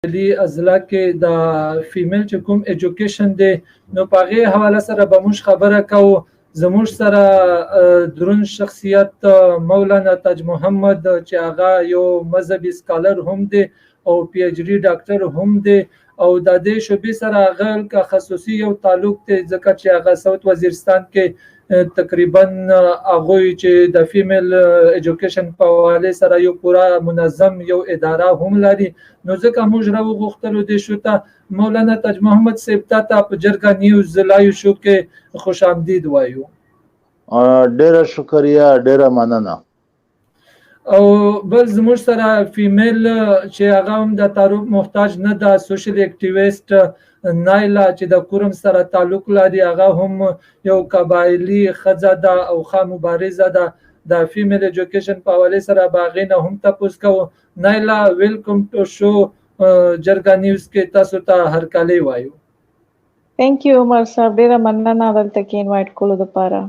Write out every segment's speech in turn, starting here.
داخلي اضلاع کې د فیمیل چې کوم ایجوکیشن دی نو په هغې حواله سره به موږ خبره کوو. زموږ سره درون شخصیت مولانا تاج محمد چې هغه یو مذهبي سکالر هم دی او پی ایچ ډي ډاکټر هم دی او د دې شعبې سره هغه خصوصي یو تعلق دی ځکه چې هغه ساوث وزیرستان کې تقریبا هغه چې د فیمیل ایجوکیشن په حواله سره یو پورا منظم یو اداره هم لري. نو ځکه موږ راوغوښتلو دې شو ته مولانا تاج محمد صاحب ته په جرګه نیوز لایو شو کې خوش آمدید وایو. ډیره شکریا، ډیره مننه. او بل زموږ سره فیمیل چې هغه هم د تعارف محتاج نه ده، سوشل اکټیویسټ نایلا چې د کورم سره تعلق لري، هغه هم یو قبایلی ښځه ده او ښه مبارزه ده. د فیمیل ایجوکیشن په حواله سره به هغې نه هم تپوس کوو. نایلا ویلکم ټو شو جرګه نیوز کې تاسو ته هرکلی وایو. ثانک یو عمر صاحب، ډیره مننه دلته کې انوایټ کولو دپاره.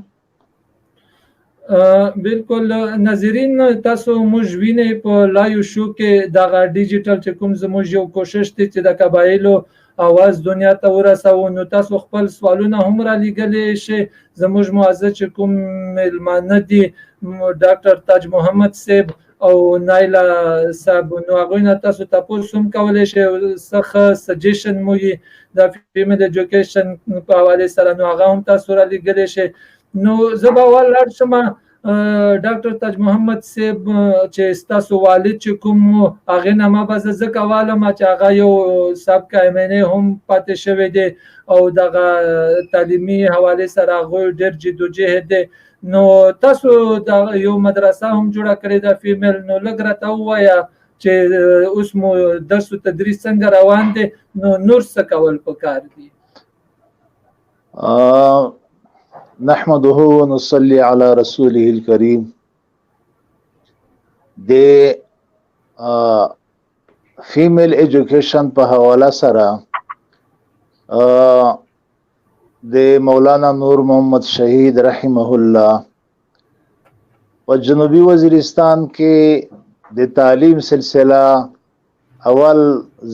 بالکل ناظرین، تاسو موږ وینئ په لایو شو کې دغه ډیجیټل چې کوم زموږ یو کوشش دی چې د قبایلو اواز دنیا ته ورسوو. نو تاسو خپل سوالونه هم را لیږلی شئ. زموږ معزز چې کوم میلمانه دي ډاکټر تاج محمد صاحب او نایلا صاحب، نو هغوی نه تاسو تپوس هم کولی شئ، څه ښه سجیشن مو وي د فیمیل ایجوکیشن په حوالې سره، نو هغه هم تاسو را لیږلی شئ. نو زه به اول لاړ شم ډاکټر تاج محمد صاحب چې ستاسو والد چې کوم هغې نه ما به زه ځکه والم چې هغه یو سابقه MNA هم پاتې شوی دی او دغه تعلیمي حوالې سره هغوی ډېر جدوجهد دی. نو تاسو د یو مدرسه هم جوړه کړې ده فیمیل، نو لږ راته ووایه چې اوس مو درس و تدریس څنګه روان دی، نو نور څه کول پکار دي؟ نحمده ونصلي على رسوله الكريم. د فیمیل ایجوکیشن په حواله سره د مولانا نور محمد شهید رحمه الله په جنوبي وزیرستان کې د تعلیم سلسله اول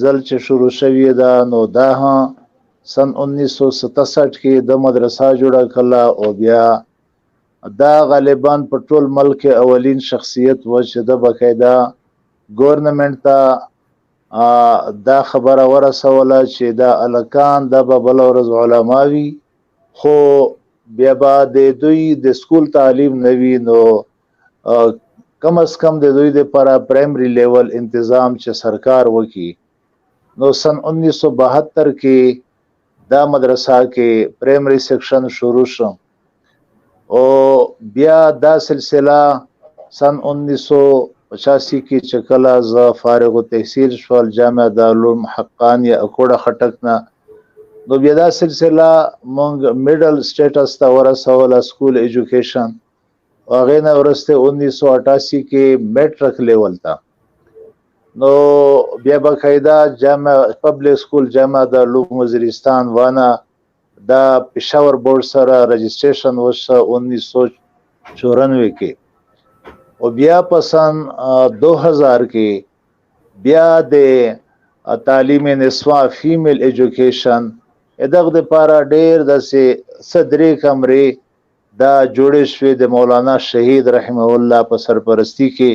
ځل چې شروع شوې ده، نو دا سن 1967 کې د مدرسه جوړه کړه او بیا دا غالبا په ټول ملک اولین شخصیت و چې د باقاعده ګورنمنت ته دا خبره ورسوله چې دا الکان د بل ورځ علما وي، خو بیا به د دوی د سکول تعلیم نه وي، نو کم از کم د دوی لپاره پرایمري لیول انتظام چې سرکار وکړي. نو سن 1972 کې دا مدرسه کې پرایمري سیکشن شروع شو او بیا دا سلسله سن 1985 کې چې کله زه فارغ التحصیل شول جامعه دارالعلوم حقانیه اکوړه خټک نه، نو بیا دا سلسله مونږ میډل سټیټس ته ورسوله سکول ایجوکیشن، هغې نه وروسته 1988 کې میټرک لیول ته، نو بیا باقاعده جامعه پبلک سکول جامعه دارالعلوم وزیرستان وانه دا پېښور بورډ سره رجسټریشن وشو 1994 کې، او بیا په سن 2000 کې بیا د تعلیم نسواء فیمیل ایجوکیشن دغه لپاره ډېر داسې صدرې کمرې دا جوړې شوې د مولانا شهید رحمه الله په سرپرستی کې،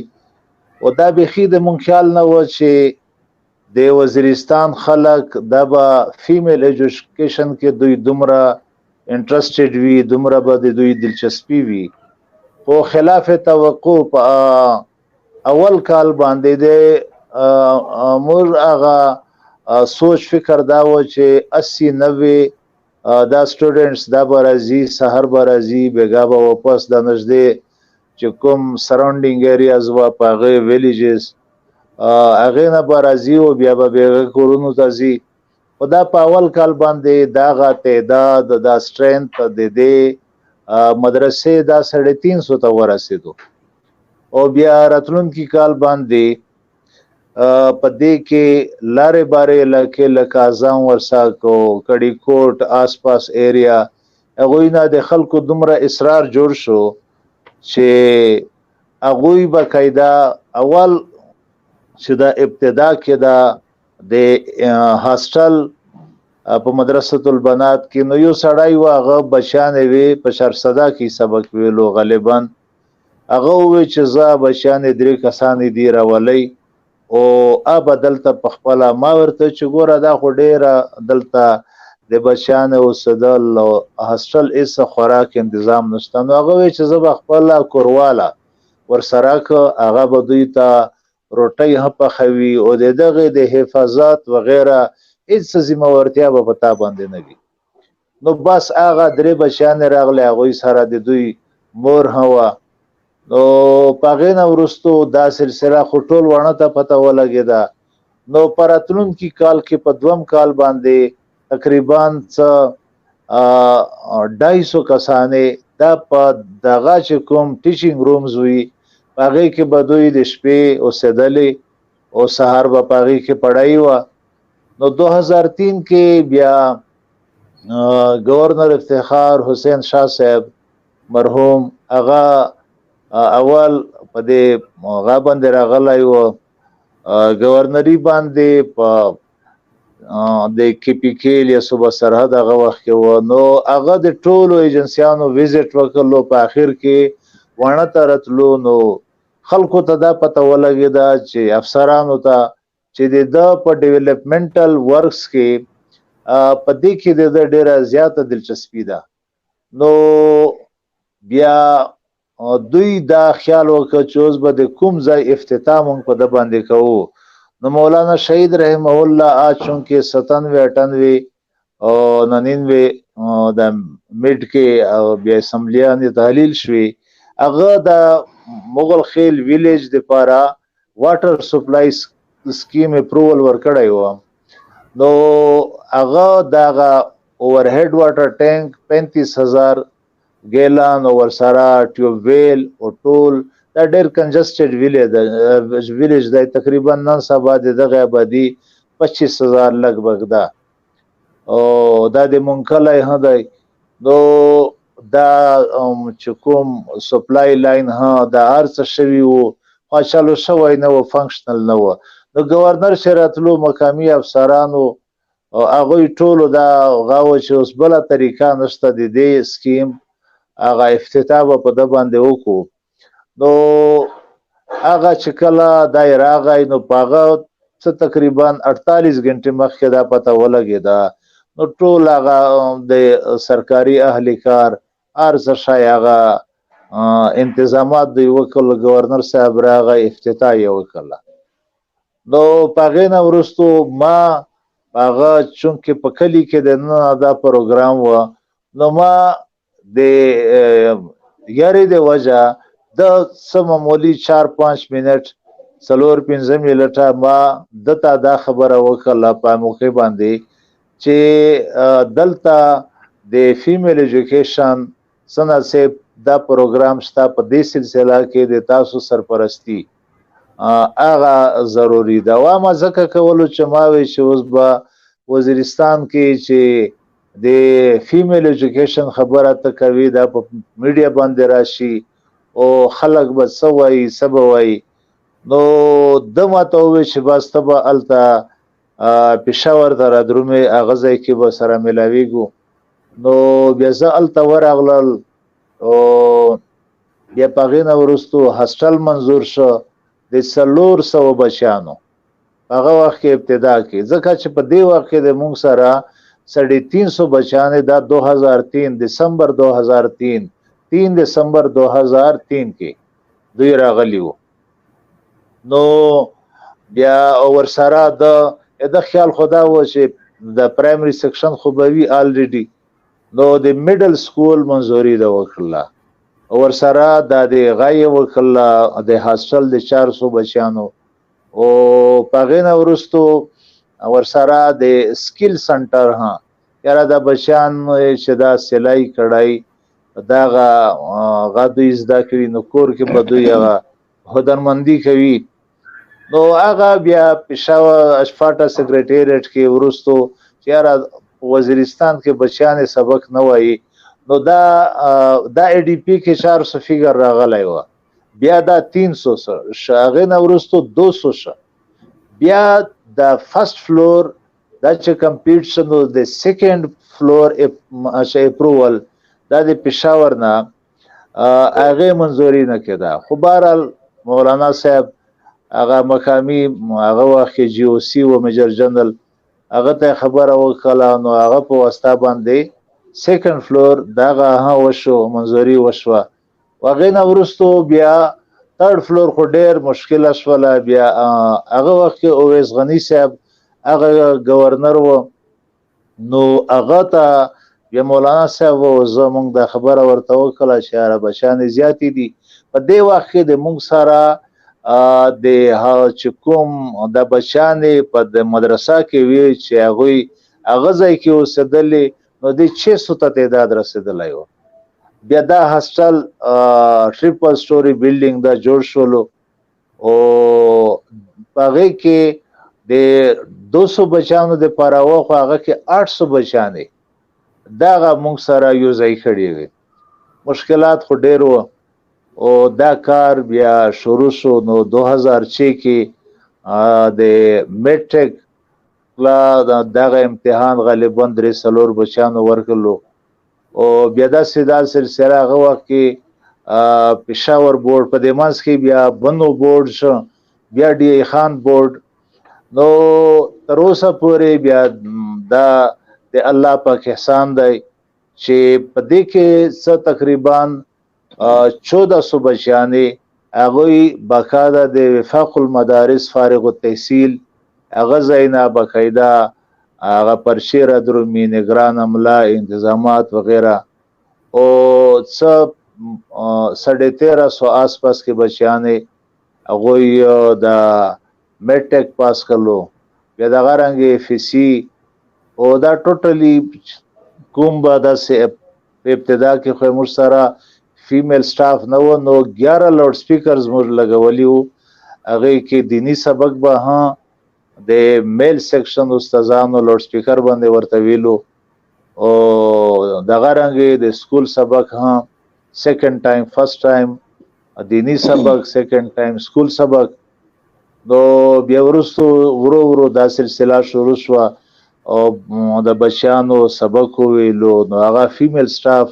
او دا بیخي د مونږ خیال نه و چې د وزیرستان خلک دا به فیمیل ایجوکیشن کې دوی دومره انټرسټډ وي، دومره به د دوی دلچسپي وي. خو خلاف توقع په اول کال باندې د مور هغه سوچ فکر دا و چې 80-90 دا سټوډنټس دا به راځي، سهار به راځي، بیګا به واپس د نږدې چې کوم سراونډینګ ایریاز و په هغې ویلیجز هغې نه به راځي او بیا به بیګا کورونو ته ځي. خو دا په اول کال باندې دغه تعداد دا سټرینث د دې مدرسې دا 350 ته ورسېدو، او بیا راتلونکي کال باندې په دې کې لارې بارې علاقې لکه اعظم ورساکو، کړي کوټ آس پاس ایریا، هغوی نه د خلکو دومره اصرار جوړ شو چې هغوی باقاعده اول چې دا ابتدا کې دا د هاستل په مدرسه البنات کې نو یو سړی واغه بچان وی په شرصدا کې سبق ویلو غالبا هغه وی چې زه بچان درې کسان دی راولي او ابدلته په خپل ما ورته چې ګوره دا خو ډیره دلته د بچان او سدل هاستل ایس خوراک تنظیم نشته نو هغه وی چې زه خپل کورواله ورسره که هغه به دوی ته روټۍ هم پخوي او دغه د حفاظت وغیره هیڅ ذمہورتیا به پتا باندې نه وي نو بس هغه درې بچیان راغله هغه سره د دوی مور هوا نو پاغې نه ورستو دا سلسله خټول ونه ته پته ولګیدا نو پراتلون کی کال کې په دوم کال باندې تقریبا 250 کسانه دا په دغه چې کوم ټیچینګ رومز وی پاغې کې بدوی د شپې او سدلې او سحر به پاغې کې پړای و نو 2003 کې بیا گورنر افتخار حسین شاه صاحب مرحوم هغه اول په دې غابند راغلای و گورنری باندې په د کی پی کې له صوبه سرحد هغه وخت و نو هغه د ټولو ایجنسیانو وزټ وکړلو په اخر کې ونه ترتلو نو خلکو ته دا پته ولګیدا چې افسرانو ته چې د په ډیولپمنټل ورکس کې په دې کې د ډیره زیاته دلچسپي ده نو بیا دوی دا خیال وکړ چې اوس به د کوم ځای افتتاح مونږ په د باندې کوو نو مولانا شهید رحمه الله چونکه 97 98 او 99 د میډ کې او بیا اسمبلیان تحلیل شوي هغه د مغل خیل ویلیج د پاره واټر سپلای سکیم اپروول ورکړی و نو هغه دغه اوورهډ واټر ټانک 35000 ګیلان او ورسره ټیوب ویل او ټول دا ډېر کنجسټډ ویلیج دی تقریبا نن سبا دغه آبادی 25000 لګبګ ده او دا د مونکلای هدی نو دا چې کوم سپلای لاین ها دا ارڅ شوی وو خاصلو شوی نه و فنکشنل نه و نو گورنر شراتلو مقامی افسرانو هغه ټولو دا غاو چې اوس بل طریقه نشته د دې سکیم هغه افتتاح په د باندې وکړو نو هغه چې کله دایره غای نو پاغه تقریبا 48 غنټه مخکې دا پته ولګیدا نو ټول هغه د سرکاري اهل کار ارزه شایغه انتظامات دی وکړل گورنر صاحب راغی افتتاح یې وکړه نو پاغه نه ورستو ما هغه چونکه په کلی کې د نه دا پروګرام و نو ما د یاري د وجه د سممولي 4-5 منټ څلور 15 منټه ما دته دا خبره وکړه په موقع باندې چې دلته د فیمیل ایجوکیشن سند سے دا پروګرام شته په دې سلسله کې د تاسو سرپرستی هغه ضروری دا وامه ځکه کولو چې ما وی چې اوس به وزیرستان کې چې د فیمیل ایجوکیشن خبره ته کوي دا په میډیا باندې راشي او خلک به سوي سبوي نو د ماته وی چې واستبه الته پېښور ته درومه اغزه کې به سره ملاويګو نو بیا زه الته ورغلل او بیا پاغینه ورستو هاستل منظور شو د 300 بچانو هغه وخت کې ابتدا کې ځکه چې په دې وخت کې د مونږ سره 350 بچانه دا 2003 دسمبر 2003 3 دسمبر 2003 کې دوی راغلی وو نو بیا اور سره د خیال خدا و چې د پرایمری سیکشن خو به وی الریډي نو د میډل سکول منظوري دا وکړه اور سره د غای وکړه د هاستل د 400 بچانو او پاغینه ورستو اور سره د سکل سنټر ها یاره د بچان چې دا سلای کړای دا غادي زده کوي نو کور کې بدوی هغه هدرمندی کوي نو هغه بیا پېښور اشفاټا سیکریټریټ کې ورستو چې وزیرستان کې بچان سبق نه وایي نو دا ای ډی پی کې 400 فیګر راغلی و بیا دا 300 شاغه نه ورستو 200 ش بیا دا فرست فلور دا چې کمپلیټ شنو د سیکنډ فلور اپروول دا د پېښور نه هغه منظوري نه کېده. خو بهرحال مولانا صاحب هغه مقامی هغه وخت جی او سی و میجر جنرال هغه ته خبره وکړه، نو هغه په واسطه باندې سیکنډ فلور دغه وشو منظوري وشوه. هغه نه ورستو بیا تھرد فلور خو ډیر مشکل شوله. بیا هغه وخت اویس غنی صاحب هغه گورنر و، نو هغه ته بیا مولانا صاحب زمونږ د خبره ورته وکړه چې یاره بچیان زیاتې دي. په دې وخت کې د موږ سره د چې کوم د بچیانې په د مدرسه کې وی چې هغه ځای کې اوسېدلې، نو د 600 ته تعداد رسېدلی و. بیا دا هاسټل ټریپل سټوري بلډینګ دا جوړ شولو او هغه کې د 200 بچیانو د پاره خو هغه کې 800 بچیانې دغه موږ سره یو ځای کړي وي. مشکلات خو ډېر وو او دا کار بیا شروع شو. نو 2006 کې د میټرک دغه امتحان غالبا 3 بچیانو ورکړلو او بیا دا سیدا سلسله هغه وخت کې پېښور بورډ په دې منځ کې بیا بنو بورډ شو، بیا ډي ای خان بورډ. نو تر اوسه پورې بیا دا د الله پاک احسان دی چې په دې کې څه تقریبا 1400 بچیانې هغوی باقاعده د وفاق المدارس فارغ التحصیل هغه ځایونه باقاعده هغه پرشیر درومی نگران عمله انتظامات وغیرہ او څه 1350 آس پاس کې بچیانې هغوی د میټرک پاس کړلو. بیا دغه رنګې اف سی او دا ټوټلی کوم به داسې ابتدا کې خو موږ سره فیمیل سټاف نه و، نو 11 لاؤډ سپیکرز موږ لګولي وو. هغې کې دینی سبق به د میل سیکشن استادانو لاؤډ سپیکر باندې ورته ویلو او دغه رنګې د سکول سبق سیکنډ ټایم فرست ټایم دینی سبق سیکنډ ټایم سکول سبق. نو بیا وروستو ورو ورو دا سلسله شروع شوه او د بچیانو سبق وویلو. نو هغه فیمیل سټاف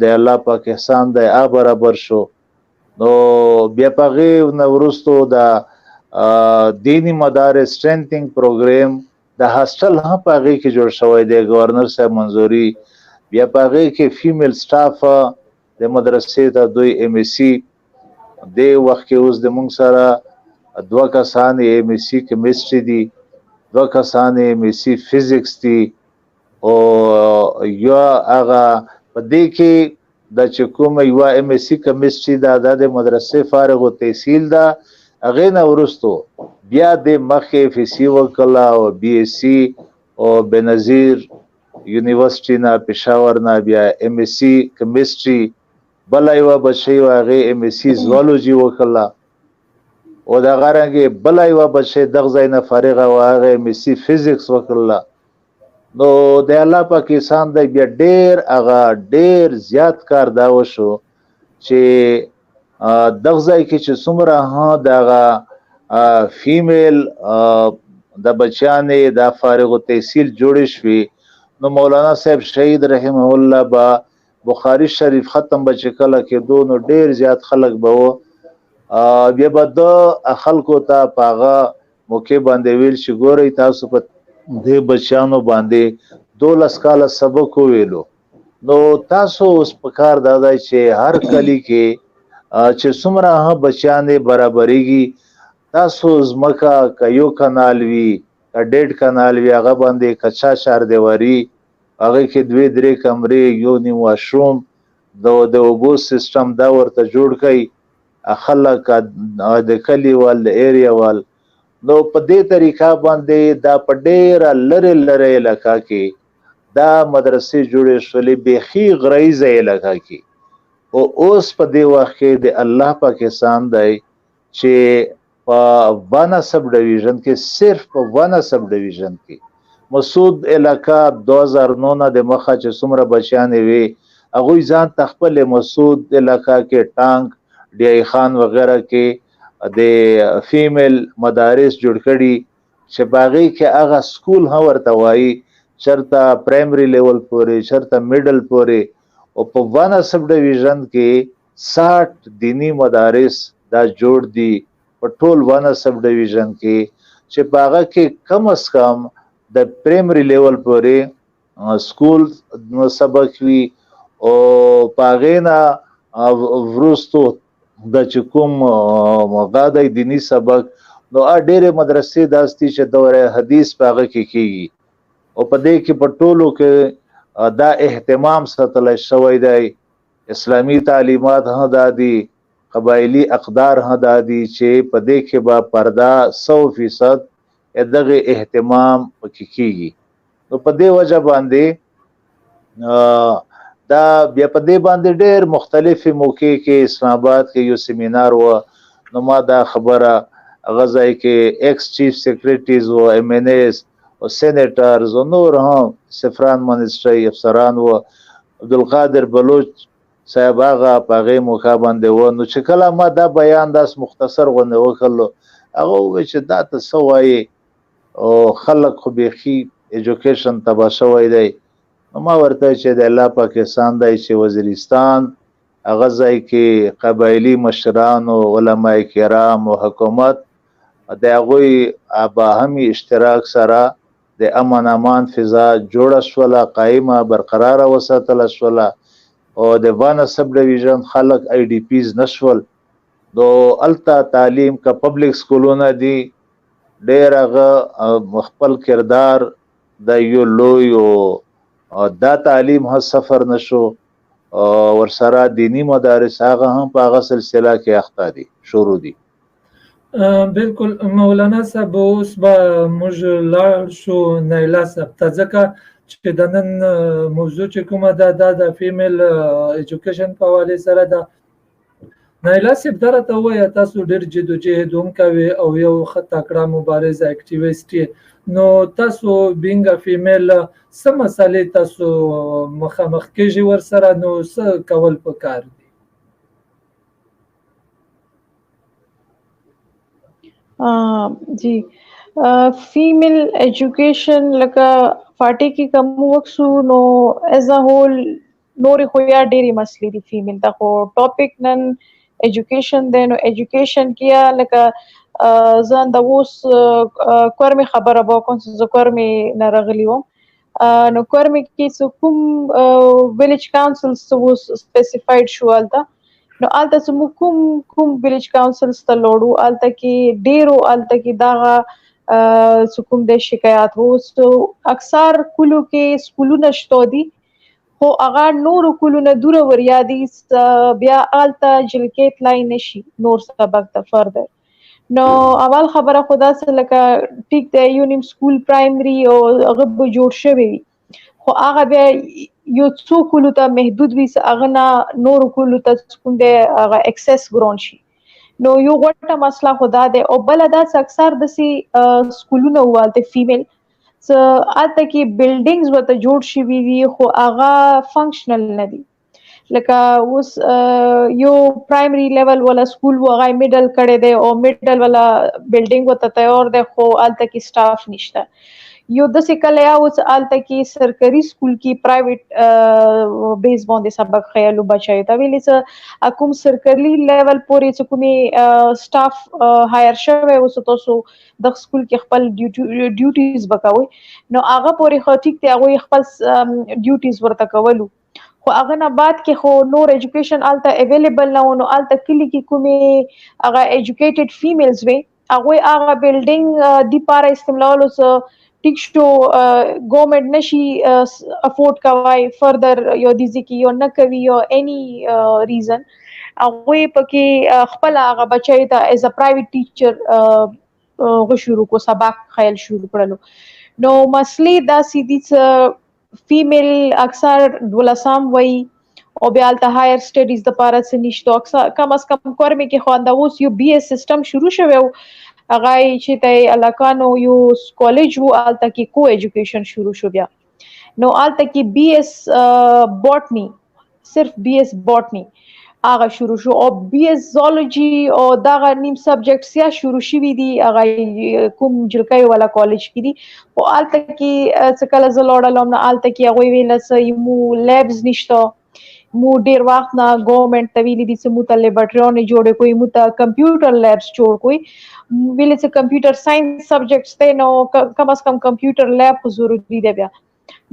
د الله پاک احسان دی برابر شو. نو بیا په هغې نه وروستو د دینی مدارس سټرینتنګ پروګرام د هاسټل هم په هغې کې جوړ شوی دی، گورنر صاحب منظوري. بیا په هغې کې فیمیل سټاف د مدرسې ته دوی ایم ایس سی د وخت کې اوس د موږ سره 2 کسان ایم ایس سی کیمسټري دي، 2 کسان ایم ایس سی فزیکس دي او یا هغه په دې کې د چې کوم یو ایم ایس سی کیمسټري دا د مدرسې فارغ التحصیل ده. هغې نه وروستو بیا د مخکې اف سی وکړله او بی ایس سی او بنظیر یونیورسټي نه پېښور نه بیا ایم ایس سی کیمسټري. بله یوه بچی و هغې ایم ایس سی زوالوجي وکړله او دغه رنګې بله یوه بچی دغه ځای نه فارغه وه هغه ایم ایس سی فزیکس وکړله. نو د الله پاک احسان دی بیا ډېر زیات کار دا وشو چې دغه ځای کې چې څومره دغه فیمیل د بچیانې د فارغ التحصیل جوړې شوې، نو مولانا صاحب شهید رحمه الله به بخاری شریف ختم به چې کله کېدو نو ډېر زیات خلک به و. بیا به د خلکو ته په هغه موقع باندې ویل چې ګورئ تاسو په دې بچیانو باندې 12 کاله سبق وویلو، نو تاسو اوس په کار دا دی چې هر کلي کې چې څومره بچیانې برابرېږي تاسو ځمکه که یو کنال وي که 1.5 کنال وي هغه باندې کچا چاردیواري هغې کې 2-3 کمرې یو نیم واشروم د اوبو سیسټم دا ورته جوړ کړئ خلک د کلي وال د ایریا وال. نو په دې طریقه باندې دا په ډېره لرې علاقه کې دا مدرسې جوړې شولې بیخي غریزه علاقه کې. او اوس په دې وخت کې د الله پاک احسان دی چې په وانا سب ډیویژن کې صرف په وانا سب ډیویژن کې مسعود علاقه 2009 نه د مخه چې څومره بچیانې وي هغوی ځان ته خپل مسعود علاقه کې ټانک ډي ای خان وغیرہ کې د فیمیل مدارس جوړ کړي چې باغی کې هغه سکول هم ورته وایي چرته پرایمری لیول پورې چرته میډل پورې او په وانا سب ډیویژن کې 60 دینی مدارس دا جوړ دي په ټول وانا سب ډیویژن کې چې باغه کې کم از کم د پرایمری لیول پورې سکول سبق وی او باغینا ورستو د چکم مغاده دینی سبق نو ډېرې مدرسې داستی چې دوره حدیث باغه کې کیږي او په دې کې په ټولو کې دا اهتمام ساتل شوی دی اسلامی تعلیمات هم دادي قبایلی اقدار هم دادي چې په دې کې با پردا 100% دغه اهتمام کیږي نو په دې وجه باندې دا بیا په دې باندې ډېر مختلفي موقع کې اسلام آباد کې یو سیمینار و نو ما دا خبره غزای کې ایکس چیف سیکریټریز او ایم ان ایز او سینیټرز او نور هم سفران منسټری افسران او عبدالقادر بلوچ صاحب هغه پاغه موقع باندې و نو چې کله ما دا بیان داس مختصر غونډه وکړلو هغه چې دا څه وایي او خلک خو بيخي ایجوکیشن تبا شوی دی نو ما ورته چې د الله پاکستان دی چې وزیرستان هغه ځای کې قبایلی مشران او علما کرام او حکومت د هغوی باهمي اشتراک سره د امن امان فضا جوړه شوله قائمه برقراره وساتله شوله او د وانا سب ډیویژن خلک آی ډی پیز نشول دو التا تعلیم کا پبلک سکولونه دي ډېر هغه خپل کردار د یو لوی او دا تعلیم هم سفر نشو ورسره دینی مدارس هغه هم په هغه سلسله کې اخته دي شروع دي بالکل مولانا صاحب اوس به موږ لاړ شو نایلا صاحب ته ځکه چې د نن موضوع چې کومه ده دا د فیمیل ایجوکیشن په حواله سره ده نایلا صاحب درته وایي تاسو ډېر جدوجهد هم کوي او یو ښه تکړه مبارز اکټیویسټ نو تاسو بینګ فیمیل څه مسالې تاسو مخامخ کېږي ورسره نو څه کول پکار دي जी female education लका फाटे की कम वक्सु नो एज अ होल नोरी खोया डेरी मसली दी फीमेल ता को टॉपिक नन एजुकेशन दे नो एजुकेशन किया लका زان د اوس کورمي خبره به کوم چې کورمي نارغلیو نو کورمي کې کوم ویلیج کاونسلز تو سپیسیفاید شو الته نو الته کوم ویلیج کاونسلز ته لوړو الته کې ډیرو الته کې دا کوم د شکایت وو اکثر کلو کې سکولونه شته دي خو هغه نور کلونه دور وریا دي بیا الته جلکیت لای نشي نور سبق ته فردر نو اول خبره خدا سره لکه ټیک د یونیم سکول پرایمری او هغه جوړ شوی خو هغه بیا یو څو کلو ته محدود وي هغه نه نور کلو ته کوم د هغه اکسس ګرون شي نو یو غټه مسله خدا ده او بل دا اکثر د سي سکولونه والته فیمیل څ اته کې بلډینګز وته جوړ شي وي خو هغه فنکشنل نه دي لکه اوس یو پرایمری لیول ولا سکول وغای میډل کړي دی او میډل ولا بلډینګ وته تیار دی خو الته کې سټاف نشته یو د سکل یا اوس الته کې سرکاري سکول کې پرایویټ بیس باندې سبق خیالو بچای تا ویلې څه کوم سرکاري لیول پورې چې کومي سټاف هایر شوی اوس تاسو د سکول کې خپل ډیوټیز وکوي نو هغه پورې خو ټیک ته هغه خپل ډیوټیز ورته کولو خو هغه نه بعد کې خو نور ایجوکیشن الته اویلیبل نه ونو الته کلی کې کومي هغه ایجوکیټډ فیمیلز وي هغه بلډینګ دی پاره استعمالولو څه ټیک شو ګورنمنت نشي افورد کوي فردر یو دیږي کې یو نه کوي یو اني ریزن هغه پکې خپل هغه بچي ته ایز ا پرایویټ ټیچر غو شروع کو سبق خیال شروع کړلو نو مسلې دا سیدی فیمیل اکثر دولسام وای او بیا ته هایر سټډیز د پاره څه نشته اکثر کم از کم کورمي کې خواندا اوس یو بي اس سیستم شروع شوی هغه چې ته علاقانو یو کالج وو الته کې کو ایجوکیشن شروع شو بیا نو الته کې بي اس بوټنی صرف بي اس بوټنی هغه شروع شو او بي اس زولوجي او دغه نیم سبجیکټس یا شروع شوي دي هغه کوم جلکۍ والا کالج کې دي او الته کې څه کله زه لاړم نه الته کې هغوی ویل څه مو لیبز نشته مو ډیر وخت نه ګورنمنت ته ویلي دي چې مو ته لیبارټریونه جوړ کوي مو ته کمپیوټر لیبز جوړ کوي ویل چې کمپیوټر ساينس سبجیکټس ته نو کم از کم کمپیوټر لیب ضروري دی بیا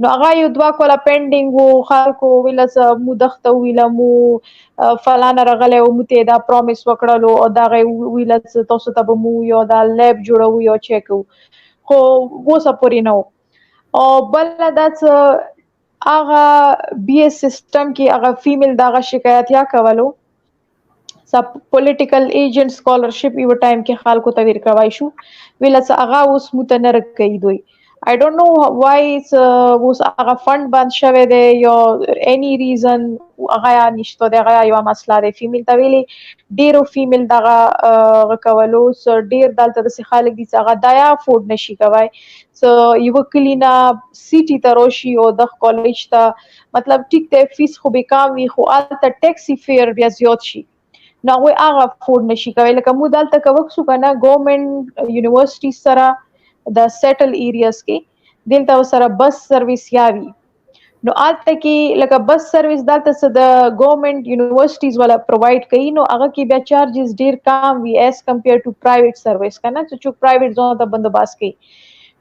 نو هغه یو دوه کوله پینډینګ وو خلکو ویل چې مو دغته ویل مو فلانه راغلی او مو ته دا پرومیس وکړلو او دا ویل چې تاسو ته به مو یو دا لیب جوړو یو چیک خو وسه پورې نو او بل دا چې هغه بی اس سیستم کې هغه فیمیل دغه شکایت یا کولو سب پولیټیکل ایجنټ سکالرشپ یو ټایم کې خلکو ته ورکوي شو ویل چې هغه اوس متنر کوي دوی I don't know why was هغه فند بند شوی دی یا any reason هغه نشته دی هغه یو مسله دی فیمیل ته ویلي ډیرو فیمیل دغه کولو سو ډیر دلته د خلک دي چې هغه دایا افورد نشي کوي سو یو کلینا سیټي ته روشي او د کالج ته مطلب ټیک ته فیس خو به کم وي خو الته ټیکسی فیر بیا زیات شي نو هغه افورد نشي کوي لکه مو دلته کوښښ وکړه ګورنمنت یونیورسيټي سره د سیټل ایریاز کې دلته سره بس سرویس یاوي نو الته کې لکه بس سرویس دلته څه د ګورنمنت یونیورسيټیز والا پرووايډ کوي نو هغه کې بیا چارجز ډیر کم وي ایز کمپیر ټو پرایویټ سرویس کنه چې پرایویټ ځون ته بندوباس کوي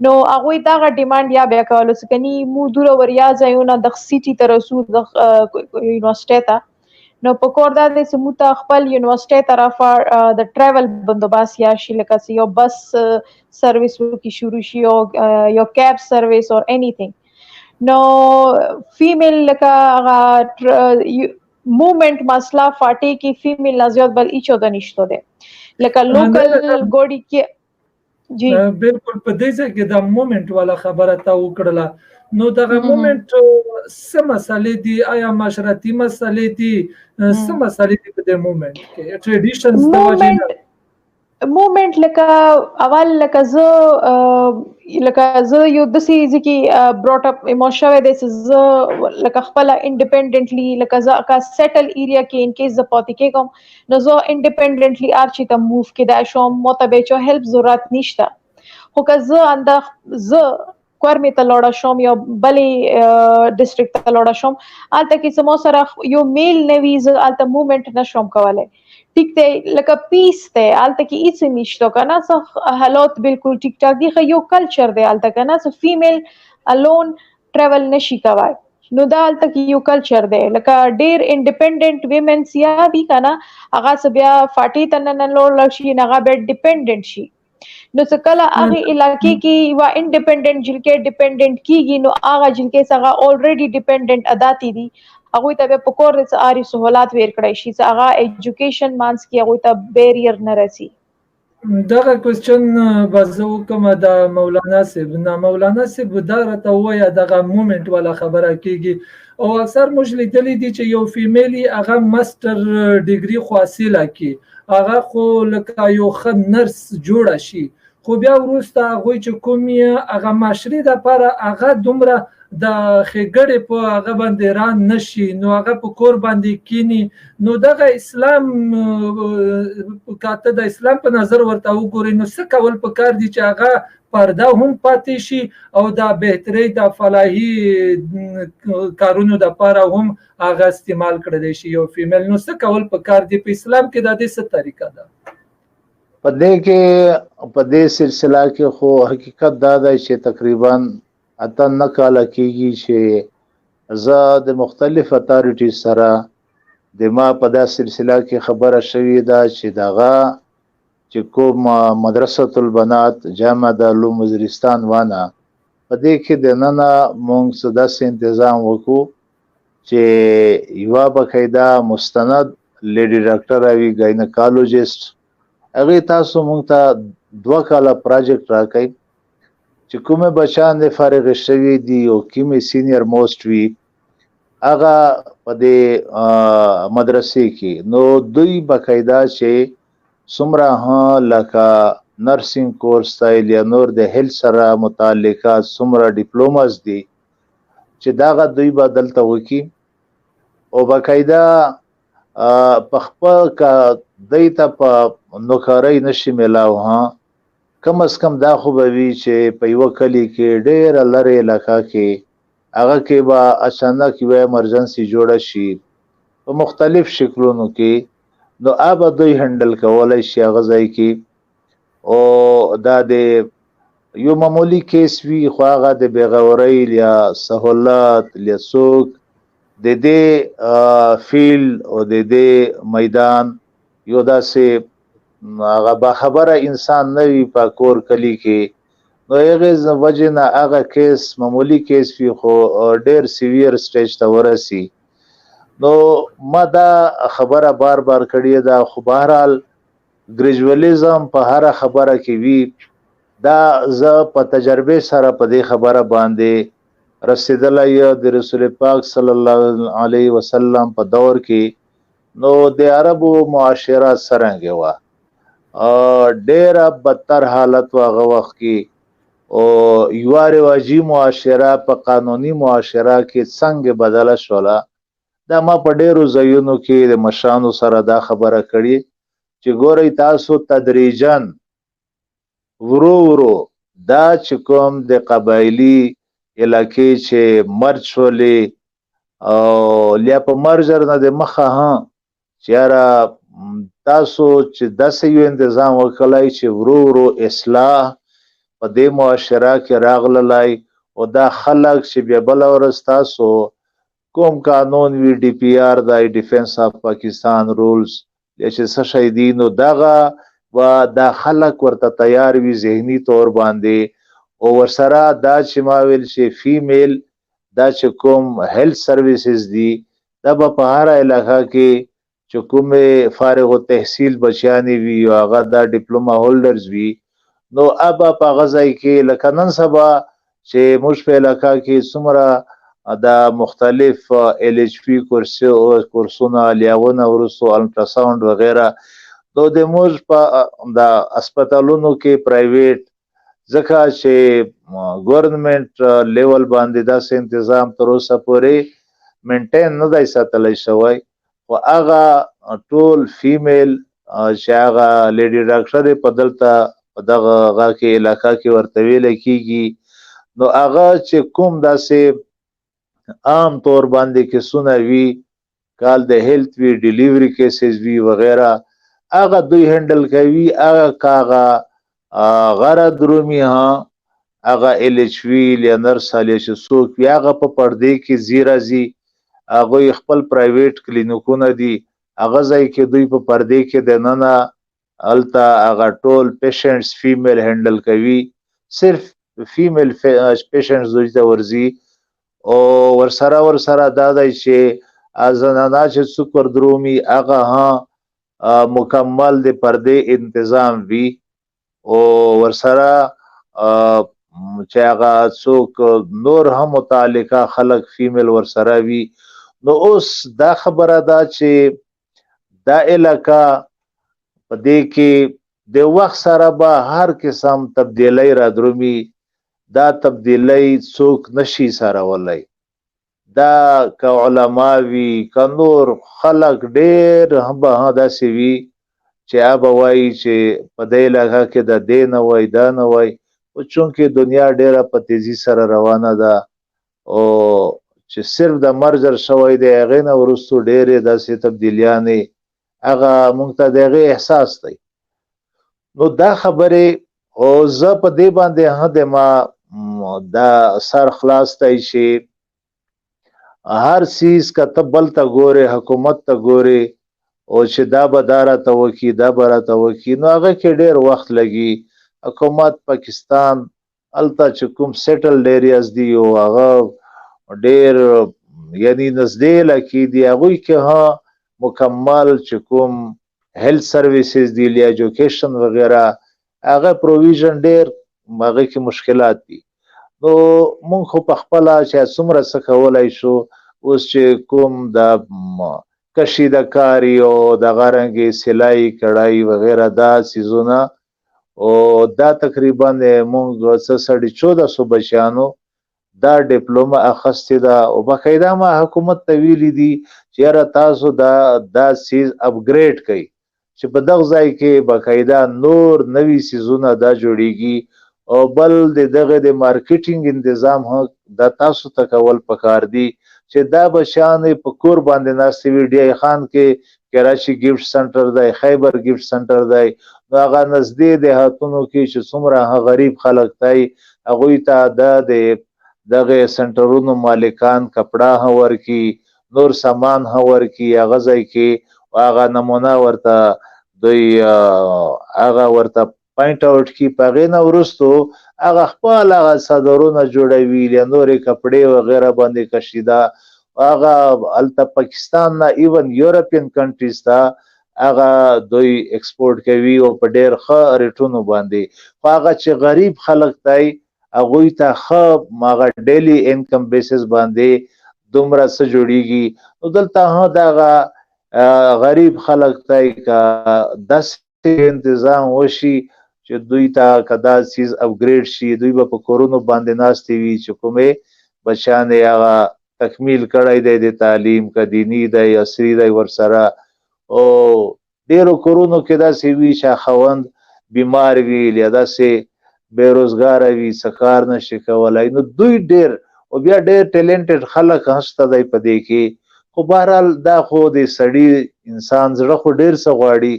نو هغه دا ډیماند یا بیا کولو چې کني مو دور وریا ځایونه د سیټي تر رسو د یونیورسيټي ته نو په کور دا د سموت خپل یونیورسيټي طرفه د ټریول بندوباس یا شي لکه یو بس سرویس کی شروع شي او یو کیب سرویس اور انیثینګ نو فیمیل لکه موومنٹ مسله فاټي کې فیمیل نزيات بل ایچو د نشته ده لکه لوکل ګوډي کې جی بالکل په دې ځای کې د موومنٹ والا خبره تا وکړه نو دغه موومنٹ څه مسلې دي آیا معاشرتي مسلې دي څه مسلې دي په دې موومنٹ کې ټریډیشنز د وجه موومنٹ لکه اول لکه زه یو دسي ځکه براټ اپ ایموشنه د زه لکه خپل انډیپندنټلی لکه زه کا سیټل ایریا کې ان کیس ز پاتې کېږم نو زه انډیپندنټلی ارچې ته موو کېدای شم متبهچو هیلپ ضرورت نشته خو که زه کورمه ته لاړه شم یا بلې ډسټریکټ ته لاړه شم الته کې سمو سره یو میل نوي ز الته موومنٹ نشم کولای ټیک ته لکه پیس ته الته کې هیڅ نشته کنه څه حالات بالکل ټیک ټاک دي خو یو کلچر دی الته کنه څه فیمیل الون ټریول نشي کوي نو دا الته کې یو کلچر دی لکه ډیر انډیپندنٹ ویمنز یا دي کنه هغه څه بیا فاټي تنن لوړ شي نه هغه ډیپندنٹ شي نو څه کله هغه علاقې کې یو انډیپندنٹ جلکې ډیپندنٹ کیږي نو هغه جلکې څنګه الریډي ډیپندنٹ اداتي دي هغه ته په کور د ساري سہولات ور کړی شي چې هغه ایجوکیشن مانس کې هغه ته بیریئر نه رسی دغه کوېسچن بزو کوم د مولانا صاحب دا راته وایي دغه موومنٹ والا خبره کیږي او اکثر موږ لیدلې دي چې یو فیمیلی هغه ماستر ډیګري خو حاصله کی هغه خو لکه یو ښه نرس جوړه شي خو بیا وروسته هغوی چې کوم یې هغه معاشري دپاره هغه دومره د ښېګړې په هغه باندې ران نشي نو هغه په کور باندې کینی نو دغه اسلام کاته د اسلام په نظر ورته وګورئ نو څه کول پکار دي چې هغه پرده هم پاتې شي او د بهترۍ د فلاحي کارونو دپاره هم هغه استعمال کړلی شي یو فیمیل نو څه کول پکار دي په اسلام کې د دې څه طریقه ده په دې سلسله کې خو حقیقت دا دی چې تقریبا اته نه کاله کېږي چې زه د مختلف اتارټي سره د ما په دا سلسله کې خبره شوې ده چې دغه چې کوم مدرسه البنات جامع د علوم وزیرستان وانه په دې کې د نن مونږ داسې تنظیم وکړو چې یو باقاعده مستند لیډي ډاکټر او ګاینیکالوجیست هغه تاسو مونږ ته 2 کاله پروجیکټ راکړي چې کومه بچان د فارغ شوی دی او کومه سینیئر موست وی هغه په دې مدرسې کې نو دوی باقاعده چې څومره لکه نرسنګ کورس سټایل یا نور د هیلث سره متعلقه څومره ډیپلوماز دي چې داغه دوی بدلته وکي او باقاعده په خپل کا دیته په نوکرۍ نشي ملاو ها کم از کم دا خو به وي چې په یو کلی کې ډېر لري علاقہ کې هغه کې به اچانک یو ایمرجنسي جوړه شي په مختلف شکلونو کې نو هغه دوی هندل کولای شي هغه ځای کې او دا د یو معمولی کیس وی خو هغه د بغورۍ یا سہولت یا سوق د دې فیل او د دې میدان یو داسې هغه با خبره انسان نه وي په کور کلی کې نو هغه وجه نه هغه کیس معمولی کیس وی خو ډیر سیویر سټیج ته ورسی نو ما دا خبره بار بار کړی دا خو بهرحال ګریجواليزم په هر خبره کې وی دا ز په تجربه سره په دې خبره باندې رسیدلای د رسول پاک صلی الله علیه وسلم په دور کې نو د عربو معاشره سرنګ وا ډیر بدتر حالت واغه وخت کې او یو رواجی معاشره په قانوني معاشره کې څنګه بدله شوله دا ما په ډیرو ځایونو کې د مشانو سره دا خبره کړي چې ګورئ تاسو تدریجاً ورو ورو دا چې کوم د قبایلی علاقې چې مرج شولې او لیا په مرجر نه د مخه ها چې تاسو چې داسې یو تنظیم وکړای چې ورو ورو اصلاح په دې معاشره کې راغللای او دا خلک چې بیا بل ورځ تاسو کوم قانون وی ډي پی آر د ډیفنس اف پاکستان رولز چې څه شي دي نو دغه و دا خلک ورته تیار وي ذهني تور باندې او ورسره دا چې ما ویل چې فیمیل دا چې کوم هیلث سرویسز دي دا په هر علاقه کې چې کوم فارغ التحصیل بچیانی وي او هغه دا ډیپلوما هولډرز وي نو ابا په غځای کې لکه نن سبا چې موږ په علاقه کې څومره دا مختلف ال ایچ پی کورسونه لیاونه ورسو الټراساوند وغیرہ نو د موږ په د هسپتالونو کې پرایویټ ځکه چې ګورنمنت لیول باندې دا سه تنظیم تر اوسه پورې مینټین نه دی ساتلی شوی او هغه ټول فیمیل چې هغه لیډي ډاکټر په دلته دغه هغه کې علاقه کې ورته ویل کیږي نو هغه چې کوم داسې عام طور باندې کې سونه وی کال د هیلث وی ډیلیوري کیسز وی وغیرہ هغه دوی هندل کوي هغه کاغه غرض رومي ها هغه ال ایچ وی لنر سالي چې سوق هغه په پردې کې زیرازي هغه خپل پرایویټ کلینیکونه دي هغه ځای کې دوی په پردې کې د ننه التا هغه ټول پیشنټس فیمیل هندل کوي صرف فیمیل پیشنټس دوی ته ورزي او ورسره دا دی چې ازنانا چې سوپر درومي هغه ها مکمل د پردې انتظام وی او ورسره چې هغه څوک نور هم متعلقه خلق فیمیل ورسره وی نو اوس دا خبره ده چې دا علاقہ په دې کې د وخت سره به هر قسم تبدیلی را درومي دا تبدیلی څوک نشي سره ولای دا که علما وی که نور خلق ډیر هم به داسې وي چې هغه وایي چې په دې علاقه کې د دې نه وای دا نه وای او چونکې دنیا ډیره په تیزی سره روانه ده او چې صرف د مرجر شوی دی هغې نه وروستو ډیرې داسې تبدیلیانې هغه موږ ته د هغې احساس دی نو دا خبرې او زه په دې باندې هم ما دا سر خلاص دی چې هر چیز کا تبل تا ګوره حکومت تا ګوره او چې دا بداره تا وکی دا برا تا وکی نو هغه کې ډیر وخت لګي حکومت پاکستان التا چې کوم سیټلډ ایریاز دی او هغه ډیر یعنی نزدې لکه دی هغه کې ها مکمل چې کوم هیلث سرویسز دی لی ایجوکیشن وغیرہ هغه پروویژن ډیر هغه کې مشکلات دي نو مونږ خو په خپل چې څومره څه کولای شو اوس چې کوم د کشي د کاری او د غرنګي سلای کړای وغیرہ دا سيزونه او دا تقریبا مونږ 1400 بچیانو دا ډیپلوما اخستې ده او باقاعده ما حکومت ته ویلي دي چې یاره تاسو دا سیز اپګریډ کړئ چې په دغه ځای کې باقاعده نور نوي سیزونه دا جوړیږي او بل دغه د مارکیټینګ تنظیم هم دا تاسو ته کول پکار دي چې دا بشان په کور باندې ناستې وي ډی خان کې کراچي گیفت سنټر دی خیبر گیفت سنټر دی نو هغه نږدې دیهاتونو کې چې څومره غریب خلک دی هغوی ته د دغه سنټرونو مالکان کپڑا هور کی نور سامان هور کی هغه ځای کې هغه نمونه ورته دوی هغه ورته پوینټ اوټ کی پغې نه ورستو هغه خپل هغه صدرونه جوړوي یا نورې کپڑے وغیرہ باندې کشیدا هغه الته پاکستان نه ایون یورپین کنټریز ته هغه دوی ایکسپورټ کوي او په ډېر ښه ریټونو باندې هغه چې غریب خلک دی هغوی ته ښه ماغه ډیلی انکم بیسس باندې دومره څه جوړیږي نو دلته هم دغه غریب خلک ته کا داسې تنظیم وشي چې دوی ته کدا چیز اپګریډ شي دوی په کورونو باندې ناستې وي چې کومه بچانه هغه تکمیل کړی دی د تعلیم کا دینی دی عصري دی ورسره او ډیرو کورونو کې داسې وي چې خوند بیمار وي یا داسې بیروزګار وي سکار نشي کولای نو دوی ډیر او بیا ډیر ټیلنټډ خلک هسته دی په دې کې خو بهرحال دا خو د سړی انسان زړه خو ډیر څه غواړي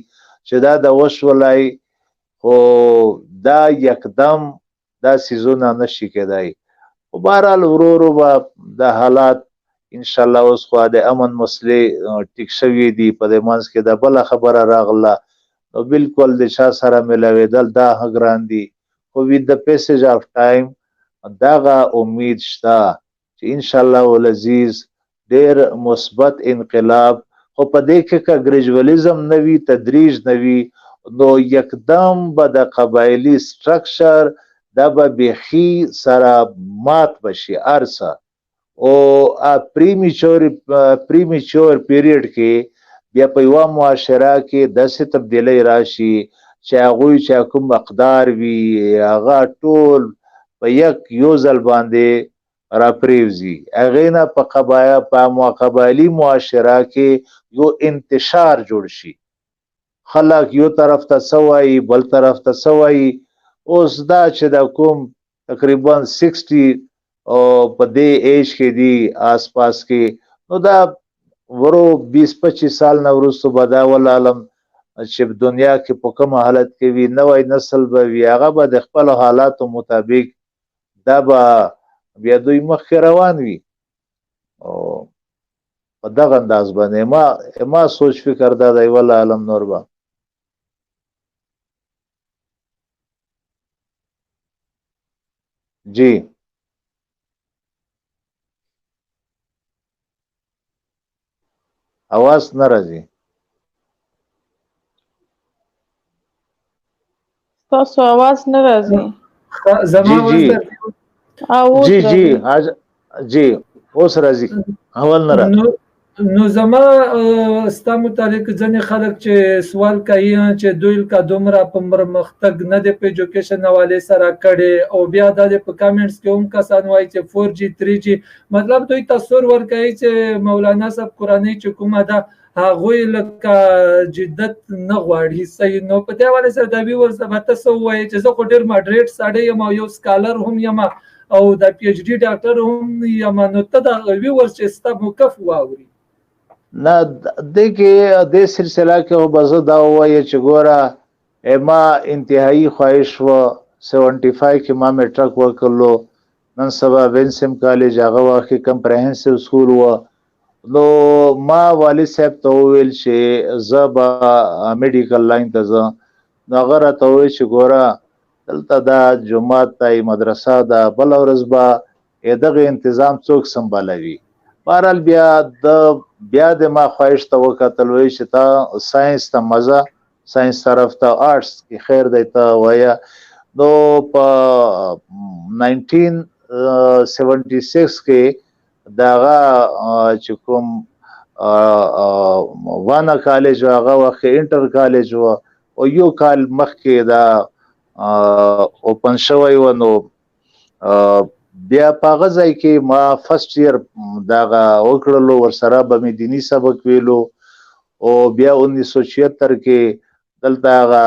چې دا د وشولای خو دا یکدم دا سیزونه نشي کېدای خو بهرحال ورو به د حالات ان شاء الله اوس خو د امن مسلې ټیک شوی دی په دې منځ کې د بل خبره راغله نو بالکل د شا سره ملاویدل دا هغران دي with the passage of time داغه امید شته چې ان شاء الله ولعزیز ډیر مثبت انقلاب خو په دې کې کا ګریجواليزم نوي تدریج نوي نو یکدم به د قبایلی سټرکچر دا به بخي سره مات بشي ارسه او پریمیچور پیریډ کې بیا په یو معاشره کې داسې تبدیلی راشي چې هغوی چې کوم مقدار وي هغه ټول په یو ځل باندې راپریوزي هغې نه په قبایلي معاشره کې یو انتشار جوړ شي خلک یو طرف ته څه وایي بل طرف ته څه وایي اوس دا چې د کوم تقریبا 60 او په دې ایج کې دی آس پاس کې نو دا ورو 20-25 سال نه وروسته به دا ولعلم چې دنیا کې په کوم حالت کې وي نوې نسل به وي هغه به د خپل حالاتو مطابق دا به بیا دوی مخکې روان وي او په دغه انداز باندې ما سوچ فکر دا دی ولا علم نور به جی आवाज نه راځي تاسو आवाज نه راځي جی اوس راځي اول نه راځي نو زما ستا متعلق ځنې خلک چې سوال کوي چې دوی کا دومره په پرمختګ نه دی په ایجوکیشن حواله سره کړي او بیا د په کامنټس کې هم کسان وایي چې 4G 3G مطلب دوی تصور ورکوي چې مولانا صاحب قرآنی چې کومه ده هغوی لکه جدت نه غواړي صحیح نو په دې حواله سره د ویور څه تاسو وایي چې زه خو ډېر ماډریټ سړی یم او یو سکالر هم یم او د پی ایچ ډي ډاکټر هم یم نو ته د ویور چې ستا موقف واوري نه دغه د سلسله کې وبزه دا وایي چې ګوره ما انتهایی خواهش و 75 کې ما میټرک وکړلو نن سبا وینسم کالج هغه وخت کمپریهنسیو سکول و نو ما والد صاحب ته ویل چې زبا میډیکل لاین ته ځم نو هغه ته ویل چې ګوره دلته دا جمعه ته مدرسه دا بل ورځ به دغه تنظیم څوک سمبالوي بهرحال بیا د ما خواهش ته وکتل وی چې تا ساينس ته مزه ساينس طرف ته آرټس کې خیر دی ته وایا نو په 1976 کې داغه چې کوم وانا کالج هغه وخت انټر کالج و او یو کال مخکې دا اوپن شوی و نو بیا پاغه ځای کې ما فرست ایئر داغه وکړلو، ورسره به مې دینی سبق ویلو. او بیا 1976 کې دلته هغه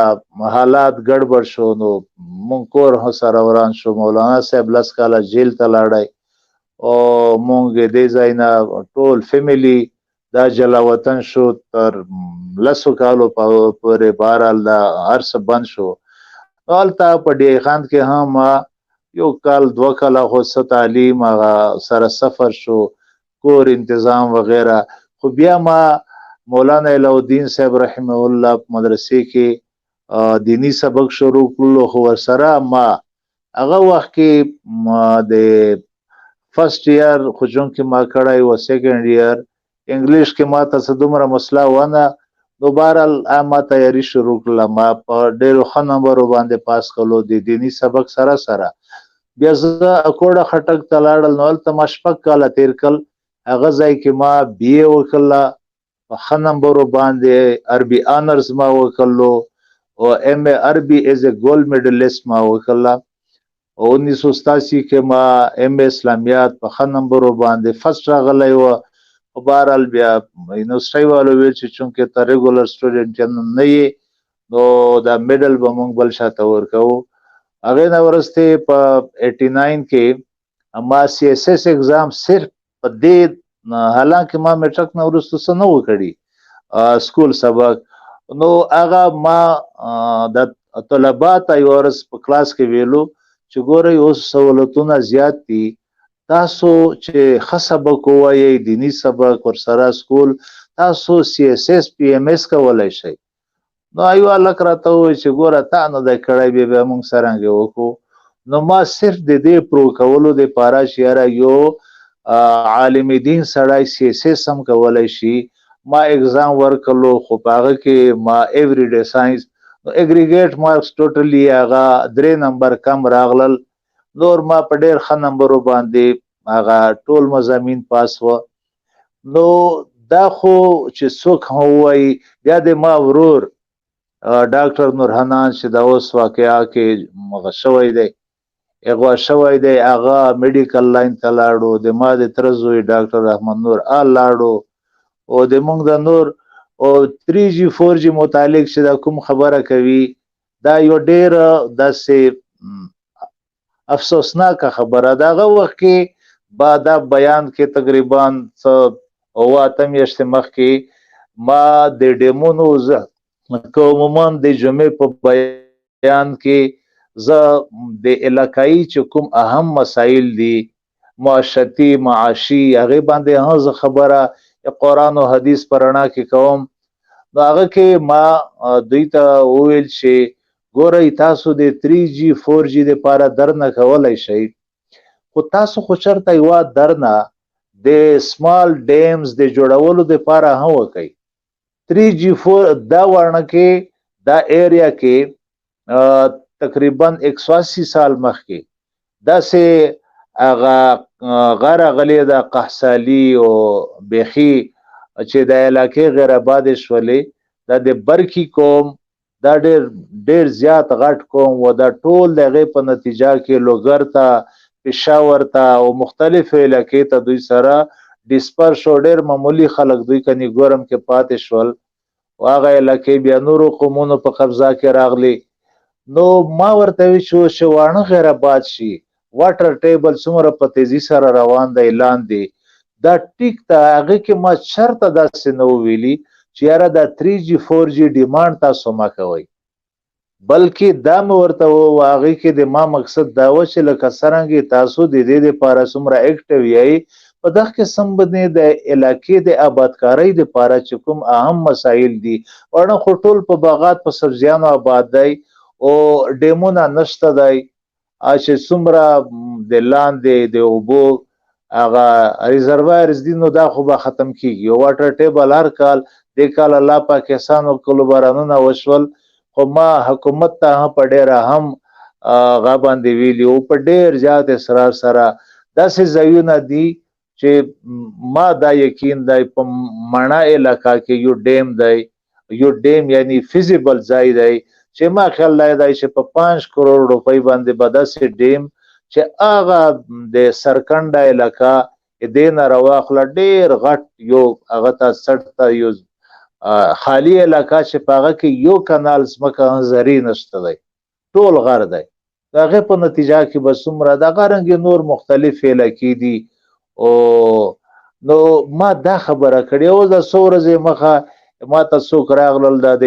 حالات ګډوډ شو، نو مونږ کور سره وران شو. مولانا صاحب 10 کاله جیل ته لاړی او مونږ دې ځای نه ټول فیملی دا جلا وطن شو. تر 10 کالو پورې بهرحال دا هر څه بند شو. هلته په ډی خان کې هم یو کال 2 کاله خو څه تعلیم هغه سره سفر شو، کور انتظام وغیرہ. خو بیا ما مولانا الدین صاحب رحمه الله مدرسې کې دینی سبق شروع کړلو. خو ورسره ما هغه وخت کې د فرست ایئر خو جون کې ما کړی و، سیکنډ ایئر انګلیش کې ما ته دومره مسله ونه، نو بهرحال ما تیاری شروع کړله. ما په ډېرو ښه نمبرو باندې پاس کړلو د دینی سبق سره سره. بیا زه اکوړه خټک ته لاړل، نو هلته ما 6 کاله تیر کړل. هغه ځای کې ما بی اے وکړله په ښه نمبرو باندې. عربي آنرز ما وکړلو او ایم اے عربي ایز اے ګولډ میډلیسټ ما وکړله. او 1987 کې ما ایم اے اسلامیات په ښه نمبرو باندې فرست راغلی و. په بهرحال بیا یونیورسټۍ والو ویل چې چونکې ته ریګولر سټوډنټ نه یې، نو دا میډل به موږ بل شاته ورکوو. هغې نه وروسته په 89 کې ما سی ایس ایس اگزام صرف په دې، حالانکه ما میټرک نه وروسته څه نه و کړي سکول سبق. نو هغه ما د طلبات یو ورځ په کلاس کې ویلو چې ګورئ اوس سہولتونه زیات دي، تاسو چې ښه سبق ووایئ دینی سبق ورسره سکول، تاسو سی ایس ایس پی ایم ایس کولی شئ. نو یو هلک راته ووایي چې ګوره تا نه دی کړی، بیا موږ څرنګه وکړو. نو ما صرف د دې پرو کولو دپاره چې یاره یو عالم دین سړی سی ایس ایس هم کولی شي، ما اگزام ورکړلو. خو په هغه کې ما ایوری ډے ساینس، نو اګریګیټ مارکس ټوټلی هغه 3 نمبر کم راغلل. نور ما په ډېر ښه نمبرو باندې هغه ټول مضامین پاس و. نو دا خو چې څوک هم ووایي. بیا د ما ورور ډاکټر نورحنان چې دا اوس واقعا کې مغه شوی دی، اغوا شوی دی، هغه میډیکل لاین ته لاړو. د ما د تره زوی ډاکټر رحمان نور آل لاړو. او د موږ د نور او 3G 4G متعلق چې دا کوم خبره کوي، دا یو ډېر داسې افسوسناکه خبره ده. هغه وخت کې با دا بیان کې تقریبا 8 میاشتې مخکې ما د ډیمونو که عموما د جمعې په بیان کې زه د علاقایي چې کوم اهم مسایل دي معاشرتي معاشي، هغې باندې هم زه خبره قرآن او حدیث په رڼا کې کوم. نو هغه کې ما دوی ته وویل چې ګورئ تاسو د 3G 4G دپاره درنه کولی شئ، خو تاسو خو چېرته یوه درنه د سمال ډیمز د جوړولو دپاره هم وکئ. 3G 4 دا وړنه کې دا ایریا کې تقریبا 180 سال مخکې داسې هغه غر غلی د قحصالي او بیخي چې د علاقې غیر آباد شولې، دا د برکی قوم دا ډېر زیات غټ قوم و. دا ټول د هغې په نتیجه کې لوګر ته، پېښور ته او مختلفو علاقې ته دوی سره ډسپر شو. ډېر معمولي خلک دوی کني ګورم کې پاتې شول او هغه علاقې بیا نورو قومونو په قبضه کې راغلي. نو ما ورته وی چې واڼه غیر آباد شي، واټر ټیبل څومره په تیزي سره روان دی لاندې، دا ټیک ته هغې کې ما چېرته داسې نه ویلي چې یاره دا 3G 4G ډیمانډ تاسو مه کوئ، بلکې دا مې ورته وویل هغې کې د ما مقصد دا و چې لکه څرنګې تاسو د دې دپاره څومره ایکټیو یئ، په دغه قسم باندې د علاقې د آبادکارۍ دپاره چې کوم اهم مسایل دي، ورنه خو ټول په باغات په سبزیانو آباد دی او ډیمونه نشته دی چې څومره د لاندې د اوبو هغه ریزروایرز دي، نو دا خو به ختم کیږي. یو واټر ټیبل هر کال د کال الله پاک احسان وکړو بارانونه وشول، خو ما حکومت ته هم په ډېره هم هغه باندې ویلي او په ډېر زیات اصرار سره داسې ځایونه دي چې ما دا یقین دی په مڼه علاقه کې یو ډیم دی، یو ډیم یعنی فیزیبل ځای دی چې ما خیال دی چې په 5 کروڑ روپۍ باندې به داسې ډیم چې هغه د سرکنډه علاقه دې نه راواخله ډېر غټ یو هغه ته سټ ته یو خالی علاقه چې په هغه کې یو کنال ځمکه زرعي نشته دی ټول غر دی د هغې په نتیجه کې به څومره دغه رنګې نور مختلف علاقې دي او نو ما دا خبره کړې اوس د څو ورځې مخه ما ته څوک راغلل د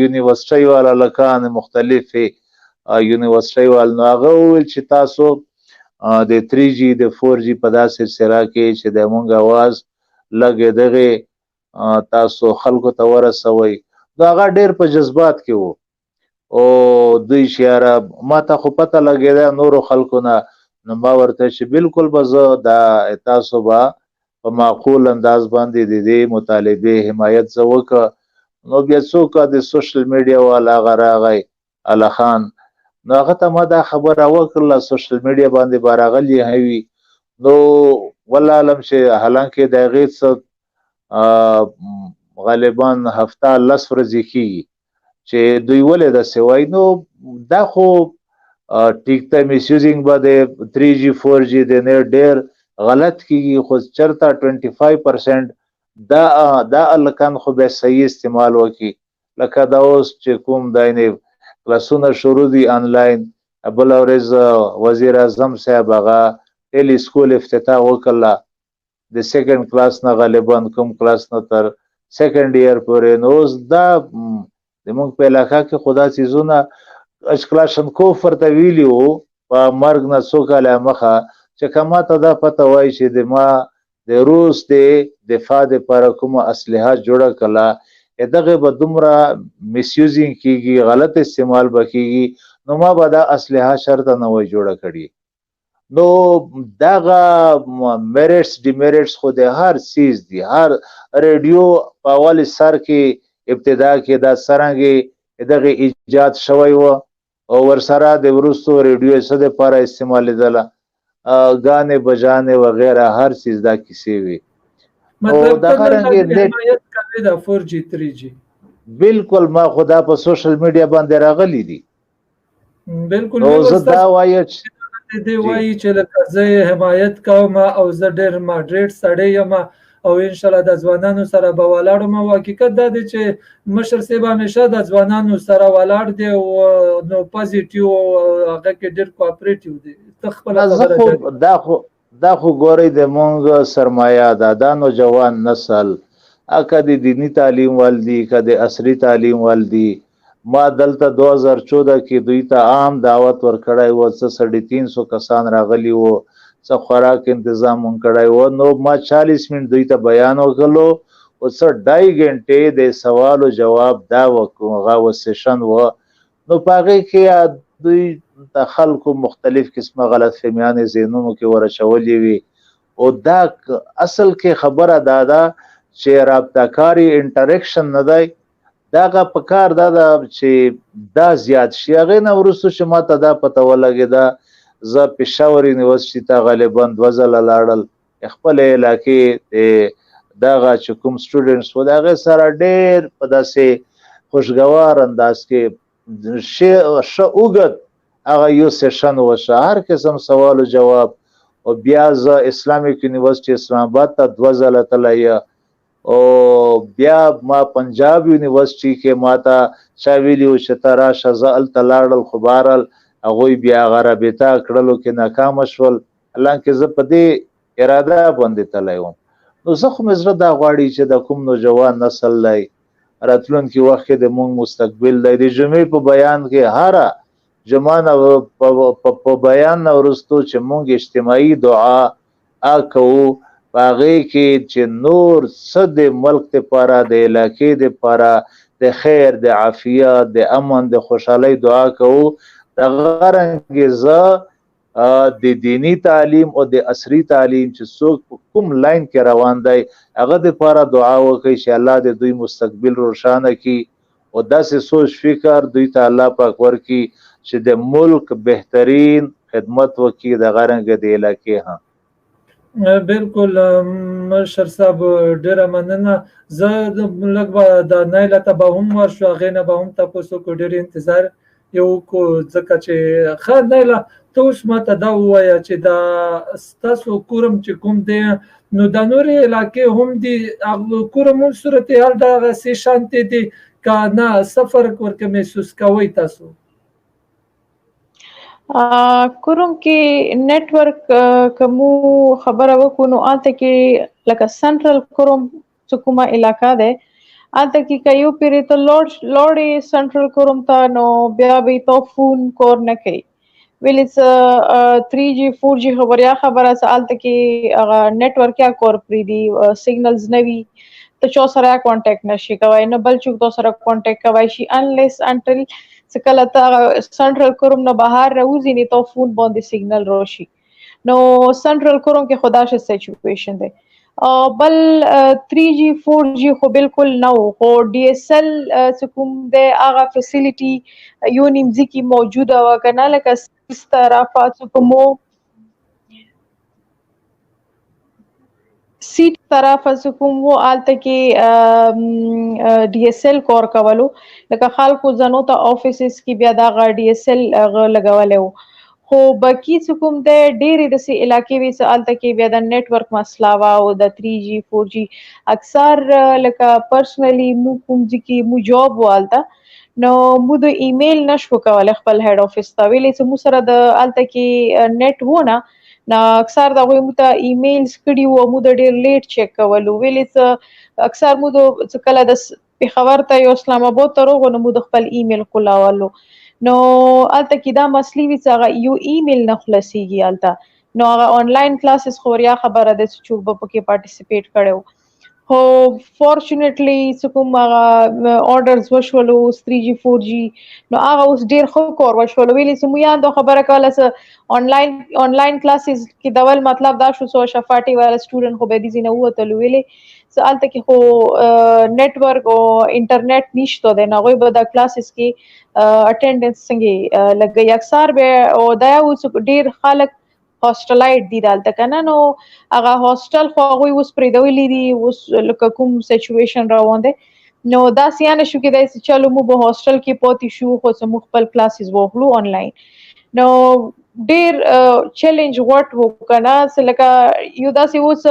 یونیورسټۍ والا لکان مختلفې یونیورسټۍ وال نو هغه وویل چې تاسو د 3G د 4G په داسې سلسله کې چې د مونږ اواز لږ دغه تاسو خلکو ته ورسوئ نو هغه ډېر په جذبات کې وو او دوی چې یاره ما ته خو پته لګېده نورو خلکو نه نو ما ورته چې بالکل به زه دا تاسو به په معقول انداز باندې د دې مطالبې حمایت زه وکړه نو بیا څوک د سوشل میډیا والا هغه راغی الله خان نو هغه ته ما دا خبره وکړله سوشل میډیا باندې به راغلي وي نو والله علم چې حالانکې د هغې څه غالبا هفته 10 ورځې کېږي چې دوی ولې داسې وایي نو دا خو ټیک ته میسیوزینګ به د 3G 4G د نه ډېر غلط کېږي خو چېرته 25% دا هلکان خو بیا صحیح استعمال وکړي لکه دا اوس چې کوم دا کلاسونه شروع دي آنلاین بله ورځ وزیر اعظم صاحب هغه ټیلی سکول افتتاح وکړله د سیکنډ کلاس نه غالبا کوم کلاس نه تر سیکنډ ایئر پورې نو اوس دا زموږ په علاقه کې خو دا څیزونه کلاشنکوف ورته ویلي وو په مرګ نه څو کاله مخه چې که ما ته دا پته وایي چې د ما د روس د دفاع دپاره کومه اسلحه جوړه کړله دغه به دومره میسیوزینګ کېږي غلط استعمال به کېږي نو ما به دا اسلحه شرطه نه وای جوړه کړي نو دغه میریټس ډیمیریټس خو د هر څیز دي هر ریډیو په اول سر کې ابتدا کې دا څرنګې دغه ایجاد شوی و او ورسره د وروستو ریډیو څه دپاره استعمالېدله ګانې بجانې وغیره هر څیز دا کیسې وي مطلب دغه رنګ حمایت کوي د 4G 3G بالکل ما خدا په سوشل میډیا باندې راغلي دي بالکل نو زه دا وایم چې دی وایي چې لکه زه حمایت کوم او زه ډېر ماډریټ سړی یم او ان شاء الله د ځوانانو سره به ولاړم او حقیقت دا دی چې مشر صاحب همیشه د ځوانانو سره ولاړ دی او نو پوزټیو هغه کې ډېر کوآپریټیو دی ته خپل دا خو ګورئ د مونږ سرمایه ده دا نوجوان نسل که د دینی تعلیم وال دي که د عصري تعلیم وال دي ما دلته 2014 کې دوی ته عام دعوت ورکړی و څه 350 کسان راغلي وو څه خوراک انتظام مونږ کړی و نو ما 40 منټ دوی ته بیان وکړلو او څه 2.5 غنټې د سوال او جواب دا هغه سیشن و نو په هغې کې دوی د خلکو مختلف قسمه غلط فهمیانې ذهنونو کې ورچولې وي او دا اصل کې خبره دا ده چې رابطه کاري انټریکشن نه دی دغه په کار دا ده چې دا زیات شي هغې نه وروستو چې ما ته دا پته ولګېده زه پېښور یونیورسټي ته غالبا 2 ځله لاړل خپلې علاقې دغه چې کوم سټوډنټس و د هغې سره ډېر په داسې خوشګوار انداز کې ښه اوږد هغه یو سیشن وشه هر قسم سوال او جواب او بیا زه اسلامیک یونیورسټي اسلام آباد ته 2 ځله تللی او بیا ما پنجاب یونیورسټي کې ما ته چا ویلي و چې ته راشه زه هلته لاړل خو بهرحال هغوی بیا هغه رابطه کړلو کې ناکامه شول حالانکې زه په دې اراده باندې تللی وم نو زه خو مې زړه دا غواړي چې د کوم نوجوان نسل دی راتلونکي وخت کې د مونږ مستقبل دی د جمعې په بیان کې هره جمعه په بیان نه وروستو چې مونږ اجتماعي دعا کوو په هغې کې چې نور څه د ملک دپاره د علاقې دپاره د خیر د عافیت د امن د خوشحالۍ دعا کوو دغه رنګې زه د دینی تعلیم او د عصري تعلیم چې څوک په کوم لاین کې روان دی هغه دپاره دعا وکړئ چې الله د دوی مستقبل روښانه کړي او داسې سوچ فکر دوی ته الله پاک ورکړي چې د ملک بهترین خدمت وکړي دغه رنګه د علاقې هم بالکل مشر صاحب ډیره مننه زه لږ به د نایله ته به هم ورشو هغې نه به هم تاسو کو ډېر انتظار یو کو ځکه چې ښه نایله ته اوس ماته دا ووایه چې دا ستاسو کورم چې کوم دی نو د نورې علاقې هم دي هغه کورم هم صورتحال دغسې شانتې دي که نه څه فرق ورکه محسوس کوئ تاسو کوم کې نتورک کومو خبره وکړو نو آلته کې لکه سنټرل کوم چې کومه علاقه ده آلته کې کایو پیری ته لوړې سنټرل کوم ته نو بیا به تو فون کور نه کوي ویل it's 3G 4G خبره آلته کې هغه نتورک یا کور پری دی سیګنلز نوي ته چا سره کانټیکټ نشي کوي نه بل چوک تو سره کانټیکټ کوي شي unless until کله ته سنټرل کوم نه بهر راوځي نه تو فون باندې سیګنل راشي نو سنټرل کوم کې خدا شه سچويشن ده بل 3G 4G خو بالکل نو خو DSL کوم ده هغه فیسیلیټي یو نیمځي کې موجوده و کنه لکه اس طرفه کومو سیټ طرف کوم وو آلته کې DSL کور کولو لکه خلکو زنو ته افیسز کې بیا دا DSL لګولې وو خو باقي کوم د ډېرې د سي علاقې وی آلته کې بیا د نتورک مسله وا او د 3G 4G اکثر لکه پرسنلی مو کوم ځکه مو جاب والته نو مو د ایمیل نشو کولای خپل هډ افیس ته ویلې چې مو سره د آلته کې نت وونه نا اکثر دا غوي مته ایمیلز کړي وو مو د ډیر لیټ چیک کولو ویلې اکثر مو د کله د خبر ته یو اسلام آباد ته روغ نو مو د خپل ایمیل کولاولو نو الته کې دا مسلې وی چې یو ایمیل نه خلاصيږي الته نو هغه آنلاین کلاسز خوریا خبره ده چې چوب په کې پارټیسیپیټ کړو هو فورچونټلی کوم اورډرز وشولو 3G 4G نو هغه اوس ډیر خو کور وشولو ویلې چې مو یان د خبره کوله چې آنلاین کلاسز کې دول مطلب دا شو سو شفاټي والا سټوډنټ خو به دي نه وته ویلې سالته کې خو نتورک او انټرنیټ نشته ده نه غوي به دا کلاسز کې اټینډنس څنګه لګي اکثر به او دا اوس ډیر خلک هاستلایټ دي دالته کنه نو هغه هاستل خو غوي اوس پرې دوی دي اوس لکه کوم سچويشن روان دي نو دا سیانه شو کې دا چلو مو به هاستل کې پاتې شو خو سم خپل کلاسز وغلو آنلاین نو ډیر چیلنج وټ وکنه لکه یو داسې اوس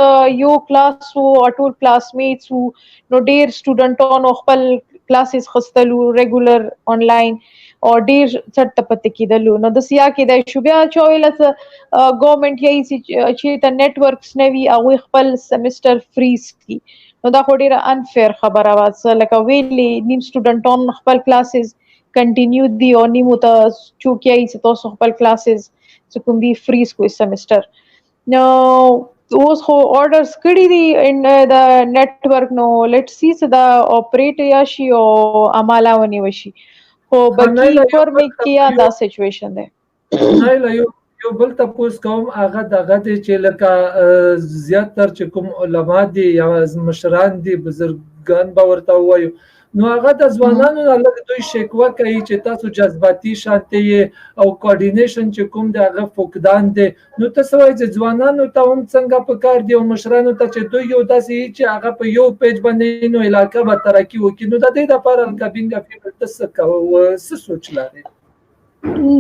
یو کلاس او ټول کلاس میټس نو ډیر سټوډنټونو خپل کلاسز خستلو ریګولر آنلاین او ډیر چټ پته کېدلو نو د سیا کې د شوبیا چویلس ګورنمنت یې چې ته نتورکس نوي او خپل سیمستر فریز کی نو دا خو ډیره انفیر خبره واسه لکه ویلي نیم سټوډنټون خپل کلاسز کنټینیو دی او نیمو ته چوکیای چې تاسو خپل کلاسز کوم دی فریز کوئی سیمستر نو اوس خو اورډرز کړی دي ان د نتورک نو لیټس سی چې دا اپریټ یا شي او عماله ونی وشي خو باقي فورمې کې دا سچويشن ده نه یو بل تاسو کوم هغه دغه چې لکه زیاتره چې کوم علما دي یا مشران دي بزرګان به ورته وایو نو هغه د ځوانانو لکه دوی شکوه کوي چې تاسو جذباتي شانتي او کوارډینیشن چې کوم د هغه فقدان دي نو تاسو وایي چې ځوانانو ته هم څنګه په کار دی او مشرانو ته چې دوی یو داسې چې هغه په یو پیج باندې نو علاقه به ترقی وکړي نو د دې لپاره کابینګ فیبل تاسو څه سوچ لري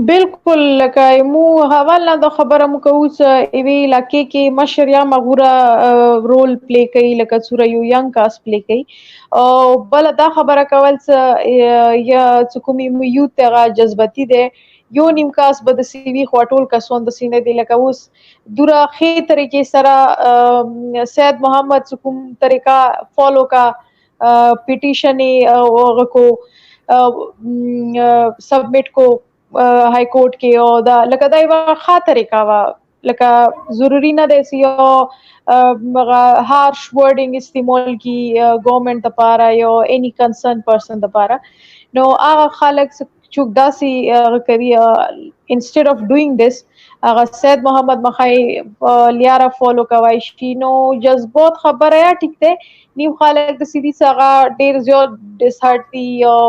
بالکل لکه مو حواله د خبره مو کوو چې ایوی علاقې کې مشر یا مغوره رول پلی کوي لکه سوره یو ینګ کاس پلی کوي او بل دا خبره کول چې یا کومي یو ته جذباتي ده یو نیم کاس به د سی وی خواټول کسون د سینې دی لکه اوس دوره خې طریقې سره سید محمد کوم طریقہ فالو کا پټیشن کو سبمټ کو های کورټ کې او دا لکه دا یو ښه طریقه وا لکه ضروری نه دی چې یو هارش ورډینګ استعمال کی ګورنمنت لپاره یو اني کنسرن پرسن لپاره نو هغه خلک چوک داسي کوي انسټډ اف ډوینګ دیس هغه سید محمد مخای لیاره فالو کوي شي نو جذبات خبره یا ټیک ده نیو خلک د سیدی څنګه ډیر زیات ډیس هارټي او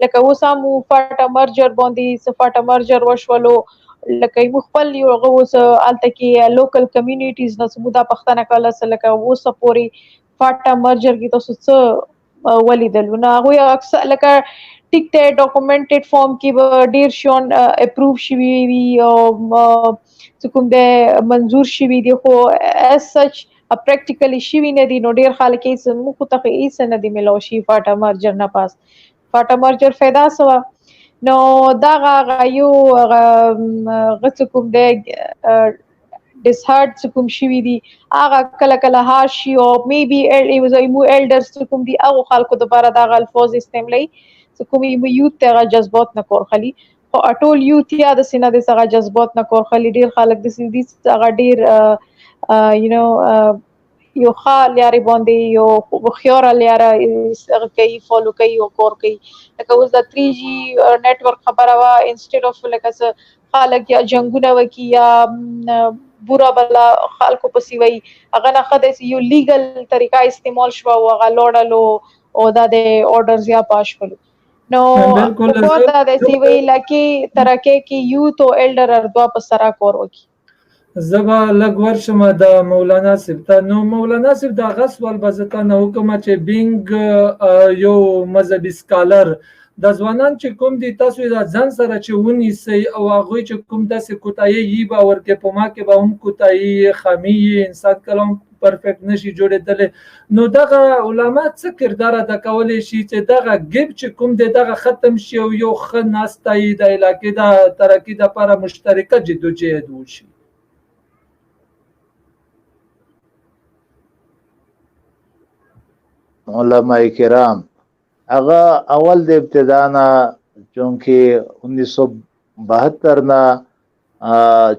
لکه وسامو فاټا مرجر باندې فاټا مرجر وشولو لکه مخبل یو غوس الته کې لوکل کمیونټیز نه سمودا پښتنه کله لکه وسه پوری فاټا مرجر کې تاسو څه ولیدلو نه هغه اکثر لکه ټیک ته ډاکومنټډ فارم کې به ډیر شون اپروو شوی وي او کوم د منظور شوی دی خو as such پریکټیکلی شوی نه دی نو ډیر خلک یې سمو خو ته یې سن دی ملو شي فاټا مرجر نه پاس فاټا مرجر فایده سوا نو دا یو غڅ کوم د ډیس هارت کوم شوی دی هغه کله کله هاشي او میبي ایمو الډرز کوم دی هغه خلکو لپاره دا الفاظ استعمالي کوم یوت ته جذبات نه کور خلی او ټول یوت یا د سینه د سره جذبات نه کور خلی ډیر خلک د سې هغه ډیر یو نو یو خال یاري باندې یو خيار لاره کوي فالو کوي او کور کوي لکه اوس د 3G نتورک خبره وا انسټډ اف لکه خلک یا جنگونه وکي یا بورا بلا خلکو پسی وي هغه نه خدای یو لیګل طریقه استعمال شو او هغه لوړلو او د اورډرز یا پاش کړو نو په د سی وی لکه ترکه کې یوت او الډر ارضا په سرا کور وکي زبا لګ ورشم د مولانا سبتا نو مولانا سب دا غسول بزتا نه حکم چې بینګ یو مذهبي سکالر د ځوانان چې کوم دي تاسو د ځان سره چې ونی سي او هغه چې کوم داسې کوتاهي یي باور کې په ما کې به هم کوتاهي خامي انسان کلام پرفیکټ نشي جوړېدل نو دغه علما څه کردار ادا کولی شي چې دغه ګپ چې کوم دی دغه ختم شي او یو ښه ناستای د علاقې د ترقي لپاره مشترکه جدوجہد وشي علماء کرام هغه اول د ابتدا نه چونکه 1972 نه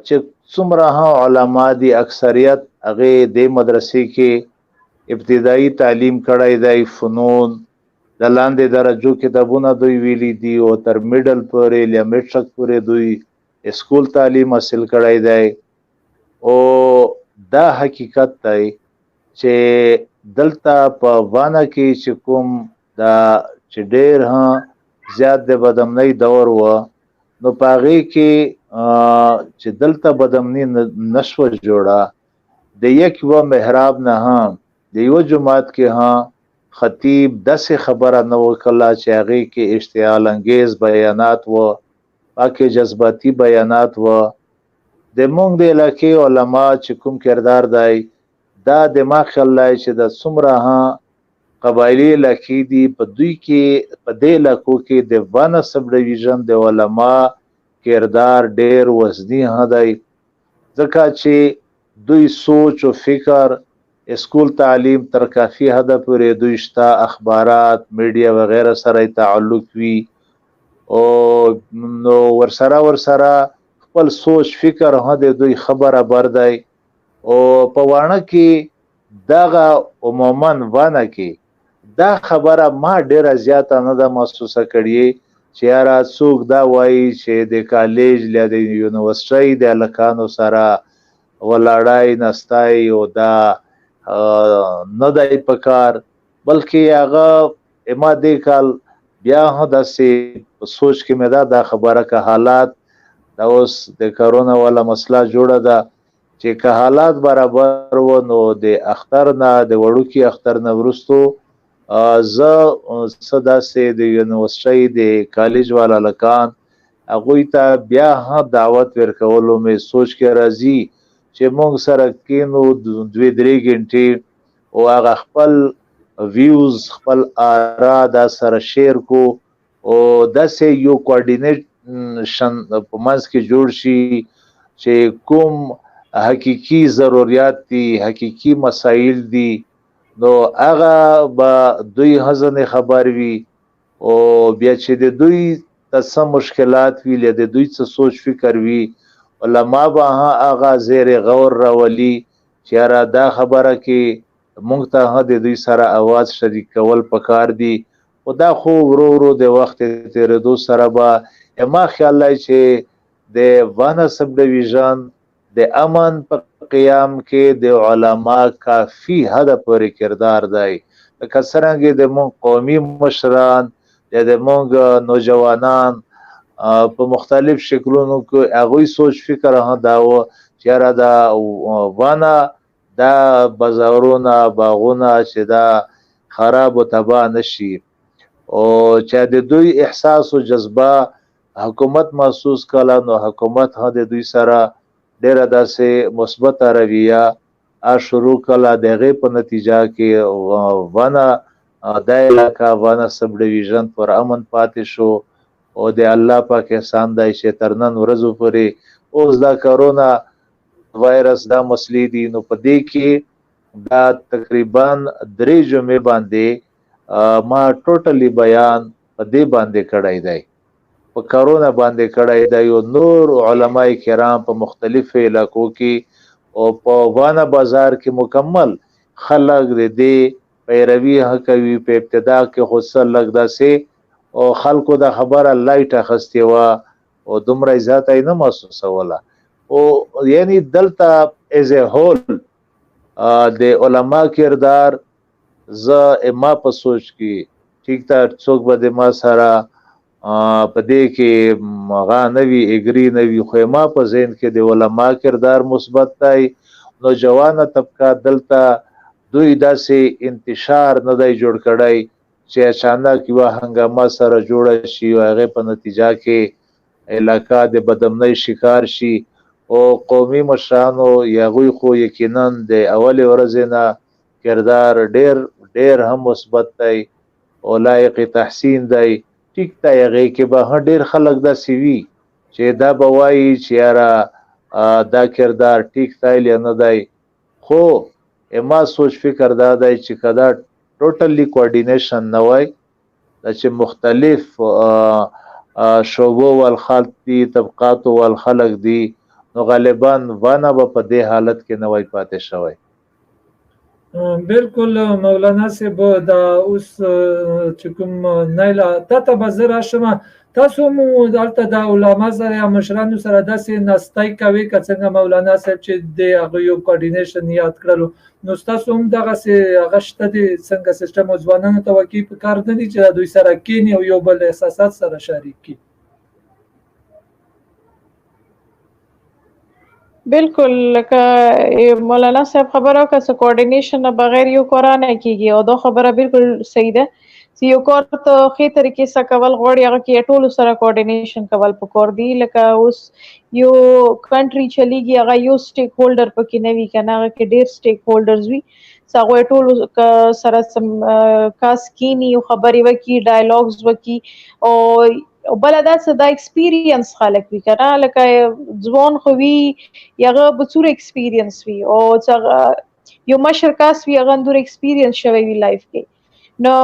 چې څومره علما دي اکثریت هغه د مدرسې کې ابتدایي تعلیم کړای دی فنون د لاندې درجو کتابونه دوی ویلي دي او تر میډل پورې یا میټرک پورې دوی اسکول تعلیم حاصل کړای دی او دا حقیقت دی چې دلته په وانه کې چې کوم دا چې ډېر زیات د بدامنۍ دور و نو پاغې کې چې دلته بدامنۍ نشو جوړه د یک و محراب نه د یو جماعت کې خطیب داسې خبره نه وکړه چې هغه کې اشتعال انگیز بیانات و پاکه جذباتي بیانات و د مونږ د علاقې علما چې کوم کردار دی دا دماغ خلای چې د څومره قبایلی علاقې دي په دوی کې په دې علاقو کې د وانه سب ډیویژن د علما کردار ډېر وزنی هدی ځکه چې دوی سوچ او فکر اسکول تعلیم تر کافی حد پورې دوی شته اخبارات میډیا وغیرہ سره تعلق وی او نو ورسره خپل سوچ فکر هده دوی خبره بردای او په وانه کې دغه عموما وانه کې دا خبره ما ډیره زیاته نه ده محسوسه کړې چې یاره څوک دا وایي چې د کالج یا د یونیورسيټي د لکانو سره ولاړای نستای او دا نه دی پکار بلکې هغه اما د کال بیا داسې سوچ کې مې دا خبره که حالات دا اوس د کرونا والا مسله جوړه ده چې که حالات برابر و نو د اختر نه د وړوکی اختر نه ورستو زه صدا سي د یونیورسيټي د کالج والا لکان هغه ته بیا دعوت ورکولو مې سوچ کې راځي چې موږ سره کینو 2-3 غنټې او هغه خپل ویوز خپل آرا دا سره شیر کو او داسې یو کوارډینیشن په منځ کې جوړ شي چې کوم حقیقی ضرورت دي حقیقی مسائل دي نو هغه با دوی حزن خبر وي او بیا چې د دوی تاسو مشکلات وی له د دوی څه سوچ فکر وی علما به هغه زیر غور راولي چې را دا خبره کې مونږ ته د دوی سره आवाज شریک کول پکار دي او دا خو ورو د وخت تیرېدو سره به ما خیال لای چې د وانه سب ډیویژن د امن په قیام کې د علما کافی حد پورې کردار دی لکه څنګه د مون قومي مشران د مونږ نوجوانان په مختلف شکلونو کې هغه سوچ فکر داو چې را دا وانا دا بازارونه باغونه چې دا خراب او تباہ نشي او چې د دوی احساس او جذبه حکومت محسوس کړه نو حکومت هم د دوی سره ډیره داسې مثبت رویه شروع کړه دغه په نتیجه کې ونه د علاقہ ونه سب ډیویژن پر امن پاتې شو او د الله پاک احسان دی چې ترنن ورځو پورې اوس دا کرونا وایرس دا مسلې دي نو په دې کې دا تقریبا 3 جمعې باندې ما ټوټلی بیان په دې باندې کړای دی په کرونا باندې کړای دی او نور علماء کرام په مختلفو علاقو کې او په وانه بازار کې مکمل خلق دې پیروي کوي په ابتدا کې خو سر لګ داسې او خلکو د خبره لایټ اخستې وا او دومره ذات نه محسوسه ولا او یعنی دلته از ا هول د علما کردار ز ما په سوچ کې ٹھیک تا څوک به ما سره په دې کې غا نوی اګری نوی خو ما په ذهن کې د علما کردار مثبت دی نو جوانه طبقه دلته دوی داسې انتشار نه دی جوړ کړی چې اچانک یو هنګامه سره جوړ شي او هغه په نتیجه کې علاقہ د بدامنۍ شکار شي او قومي مشرانو یا غوی خو یقینا د اول ورځې نه کردار ډیر هم مثبت دی او لایق تحسین دی ټیک تا هغه کې به ډیر خلک دا سیوی چې دا بوای چې یاره دا کردار ټیک تایل نه دی خو اما سوچ فکر دا دی چې کدا ټوټلی کوارډینیشن نه وای چې مختلف شعبو والخلق دي طبقات والخلق دي نو غالبا ونه په دې حالت کې نه وای پاتې شوی بالکل مولانا صاحب دا اوس چې کوم نایلا تاسو بزر شمه تاسو مو دلته د علما سره مشرانو سره داسې نستای کوي څنګه مولانا صاحب چې د هغه یو کوارډینیشن یاد کړلو نو تاسو هم دغه غشته دي څنګه سیستم ځوانانو ته وکی په کار نه دي چې دوی سره کینی او یو بل احساسات سره شریک کی بالکل لکه مولانا صاحب خبره وکړه کوارډینیشن بغیر یو کار نه کیږي او دا خبره بالکل صحیح ده چې یو کار ته خې طریقې سره کول غوړي هغه کې ټول سره کوارډینیشن کول پکور دی لکه اوس یو کنټری چلیږي هغه یو سټیک هولډر پکې نه وی کنه هغه کې ډیر سټیک هولډرز وي څنګه ټول سره سم کاس کینی او خبري وکي ډایلاګز وکي او بل دا څه دا ایکسپیرینس خلک وی کنه لکه ځوان خو وی یغه بصور ایکسپیرینس وی او یو مشر کاس وی هغه اندور ایکسپیرینس شوی وی لایف کې نو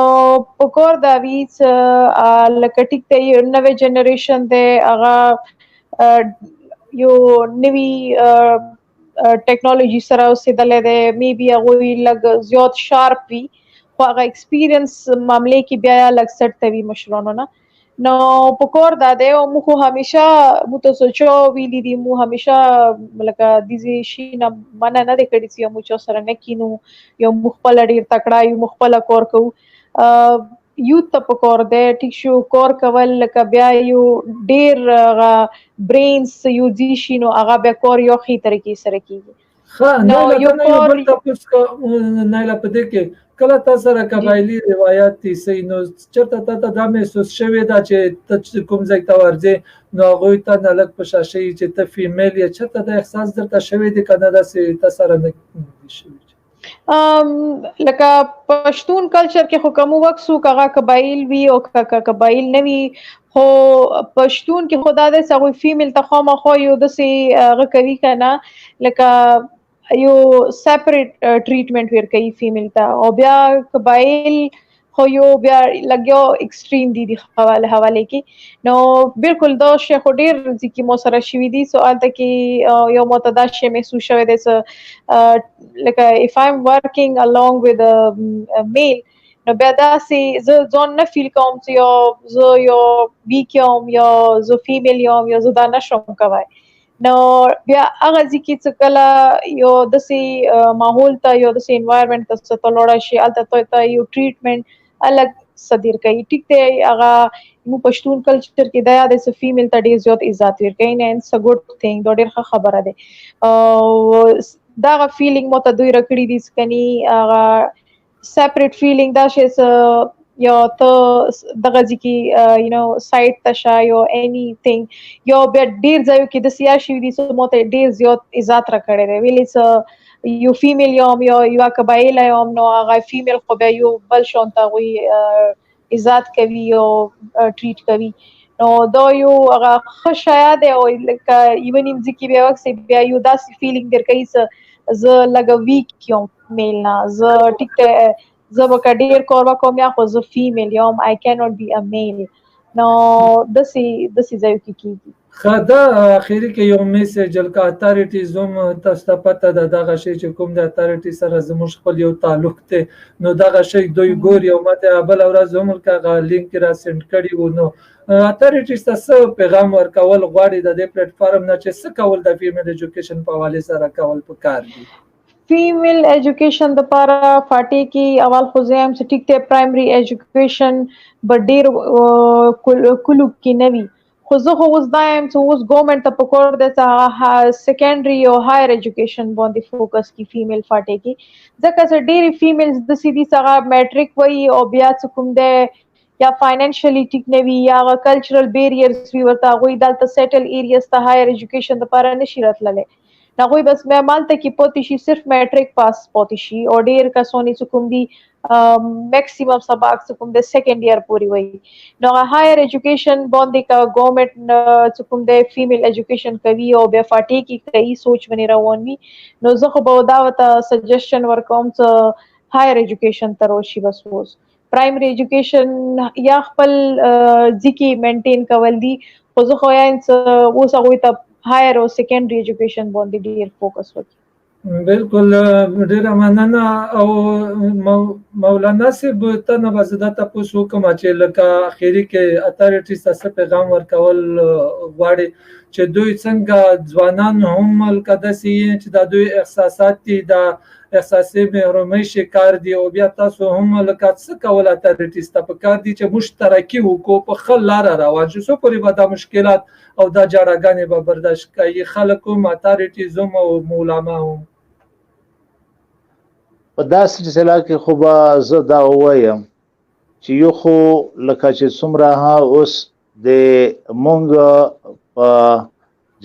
پکور دا وی لکه ټیک ته یو نوې جنریشن ده هغه یو نوی ټیکنالوژي سره اوسېدلې ده می بي هغه لګ زیات شارپ وی خو هغه ایکسپیرینس معاملې کې بیا لګ سټ وی مشرانو نه نو پکور دا ده او مخو همیشه متسوچو ویلی دي مو همیشه لکه دزي شي نه من نه د کړي چې مو چو سره نه کینو یو مخبل ډیر تکړه یو مخبل کور کو یو ته پکور ده ټیک شو کور کول لکه بیا یو ډیر برینز یو دي شي نو هغه بیا کور یو خي طریقې سره کیږي نو یو بل تاسو نه لا پدې کې کله تاسو سره قبایلی روایت دي سي نو چرته ته د محسوس شوی دا چې کوم ځای ته ورځي نو هغه ته نه لګ په شاشه چې ته فیمیل یا چرته د احساس درته شوی دی کنه دا سي تاسو سره نه شوی لکه پښتون کلچر کې حکم وکړو کغه قبایل وی او قبایل نوی خو پښتون کې خدا دې سغه فیمیل ته خو ما خو یو د سي هغه کوي کنه لکه یو سیپریټ ټریټمنٹ ور کوي فیمیل ته او بیا قبایل خو یو بیا لګیو ایکستریم دي حواله کې نو بالکل دا شیخ ډیر ځکه مو سره شوی دي سوال ته کې یو متدا شی محسوس شوی دی لکه if I'm working along with a male نو بیا دا سي ځون نه فیل کوم چې یو ویک یا زه فیمیل یا زه دا نشم کوي نو بیا هغه ځکه چې کله یو د سي ماحول ته یو د سي انوایرنمنت ته ستلوړ شي الته ته یو ټریټمنټ الګ صدر کوي ټیک ته هغه مو پښتون کلچر کې دا د فیمیل ته ډیر زیات عزت ورکوي نه انس ګډ ثینګ دا ډیر ښه خبره ده دا فیلینګ مو ته دوی رکړی دي سکني هغه separate feeling that is your دغه ځکه سایت تشا یو anything یو بیا ډیر ځایو کې د سیاسي دي سو مو ته ډیر زیات عزت را کړی دی ویلې یو فیمیل یو قبایل یوم نو هغه فیمیل خو به یو بل شونته وي عزت کوي او ټریټ کوي نو دا یو هغه خشایا دی او لکه ایون یم ځکه بیا وخت بیا یو داسې فیلینګ در کوي زه لګه ویک یم میل نه زه ټیک زه به ډیر کار وکړم یا خو زه فیمیل یم I cannot be a male نو داسې ځایو کې کیږي خدا اخیری کې یو میسج لکه اتارټیز هم تاسو ته پته ده دغه شی چې کوم د اتارټی سره زموږ خپل یو تعلق ته نو دغه شی دوی ګوري او ماته بل ورځ هم کا لینک را سند کړي وو نو اتارټیز تاسو پیغام ورکول غواړي د دې پلیټ فارم نه چې څه کول د فیمیل ایجوکیشن په حواله سره کول پکار دي فیمیل ایجوکیشن د پاره فاټي کې اول خو زم چې ټیک ته پرایمري ایجوکیشن بډیر کلو کې نوي خو زه خو اوس دایم چې اوس ګورنمنت ته پکور د سیکنډري او هایر ایجوکیشن باندې فوکس کی فیمیل فاټي کې ځکه چې ډېری فیمیلز د سیدي څنګه میټریک وایي او بیا څه کوم ده یا فاینانشلی ټیک نوي یا کلچرل بیریرز وی ورته غوي دلته سیټل ایریاز ته هایر ایجوکیشن لپاره نشي راتللی نغوی بس مې مالته کې پوتې شي صرف میټریک پاس پوتې شي او ډیر کسونی چې کوم دي میکسیمم سباق چې کوم د سیکنډ ایئر پوری وي نو هایر ایجوکیشن باندې کا ګورنمنت چې کوم د فیمیل ایجوکیشن کوي او بیا فاټي کې کوي سوچ ونی رواني نو زه خو به دا وته سجیشن ورکوم چې هایر ایجوکیشن تر شي بس اوس پرایمری ایجوکیشن یا خپل ځکه مینټین کول دي خو زه خو یا اوس هغه ته هایر او سیکنډري ایجوکیشن باندې ډیر فوکس وکړي بالکل ډیر مننه او مولانا صاحب ته نه بزدا تاسو کوم چې لکه اخیری کې اتارټیز تاسو پیغام ورکول غواړي چې دوی څنګه ځوانان هم الکدسي چې د دوی احساسات دي د احساسي محرومي شکار دي او بیا تاسو هم لکه څه کول اتارټیز ته پکار دي چې مشترکي وکړو په خل لار روان شو پورې به د مشکلات او دا جړاګانې به برداشت کوي خلکو اتارټیز او مولانا هم په داسې سلسله کې خو به زه دا وایم چې یو خو لکه چې څومره اوس د مونږ په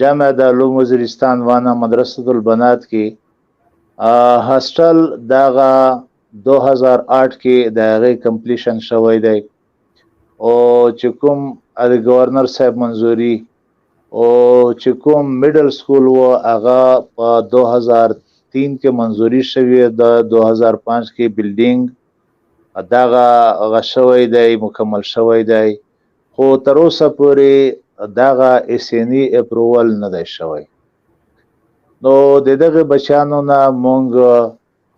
جامعه د علوم وزیرستان وانه مدرسه البنات کې هاستل دغه 2008 کې دغه کمپلیشن شوی دی او چې کوم د گورنر صاحب منظوري او چې کوم میډل سکول و هغه په 2003 کې منظوري شوی د 2005 کې بلډینګ دغه غشوی دی مکمل شوی دی خو تر اوسه پورې دغه اسنی اپروول نه دی شوی نو دغه بچانو نه مونږ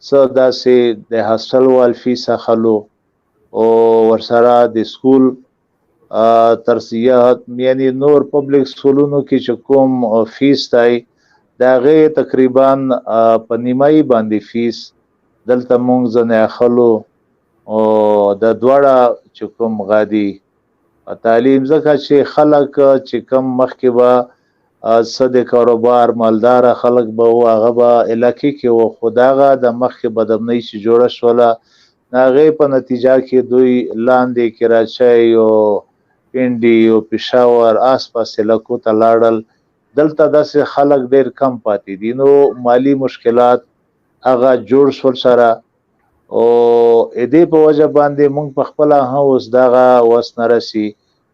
څه داسې د هاستل وال فیس اخلو او ورسره د سکول ترسیات یعنی نور پبلک سکولونو کې چې کوم فیس دی دغه تقریبا په نیمایي باندې فیس دلته مونږ ځنه اخلو او د دواړه چې کوم غادي تعلیم زکه چې خلک چې کم مخکې به صد کاروبار مالدار خلک به هغه به علاقې کې و خداغه د مخکې بدمنۍ چې جوړه شوله هغه په نتیجه کې دوی لاندې کراچۍ او پنډي او پېښور آس پاس علاقو ته لاړل دلته داسې خلک ډېر کم پاتې دي نو مالی مشکلات هغه جوړ شول سره او دې په وجه باندې موږ په خپل اوس دغه وس نه رسی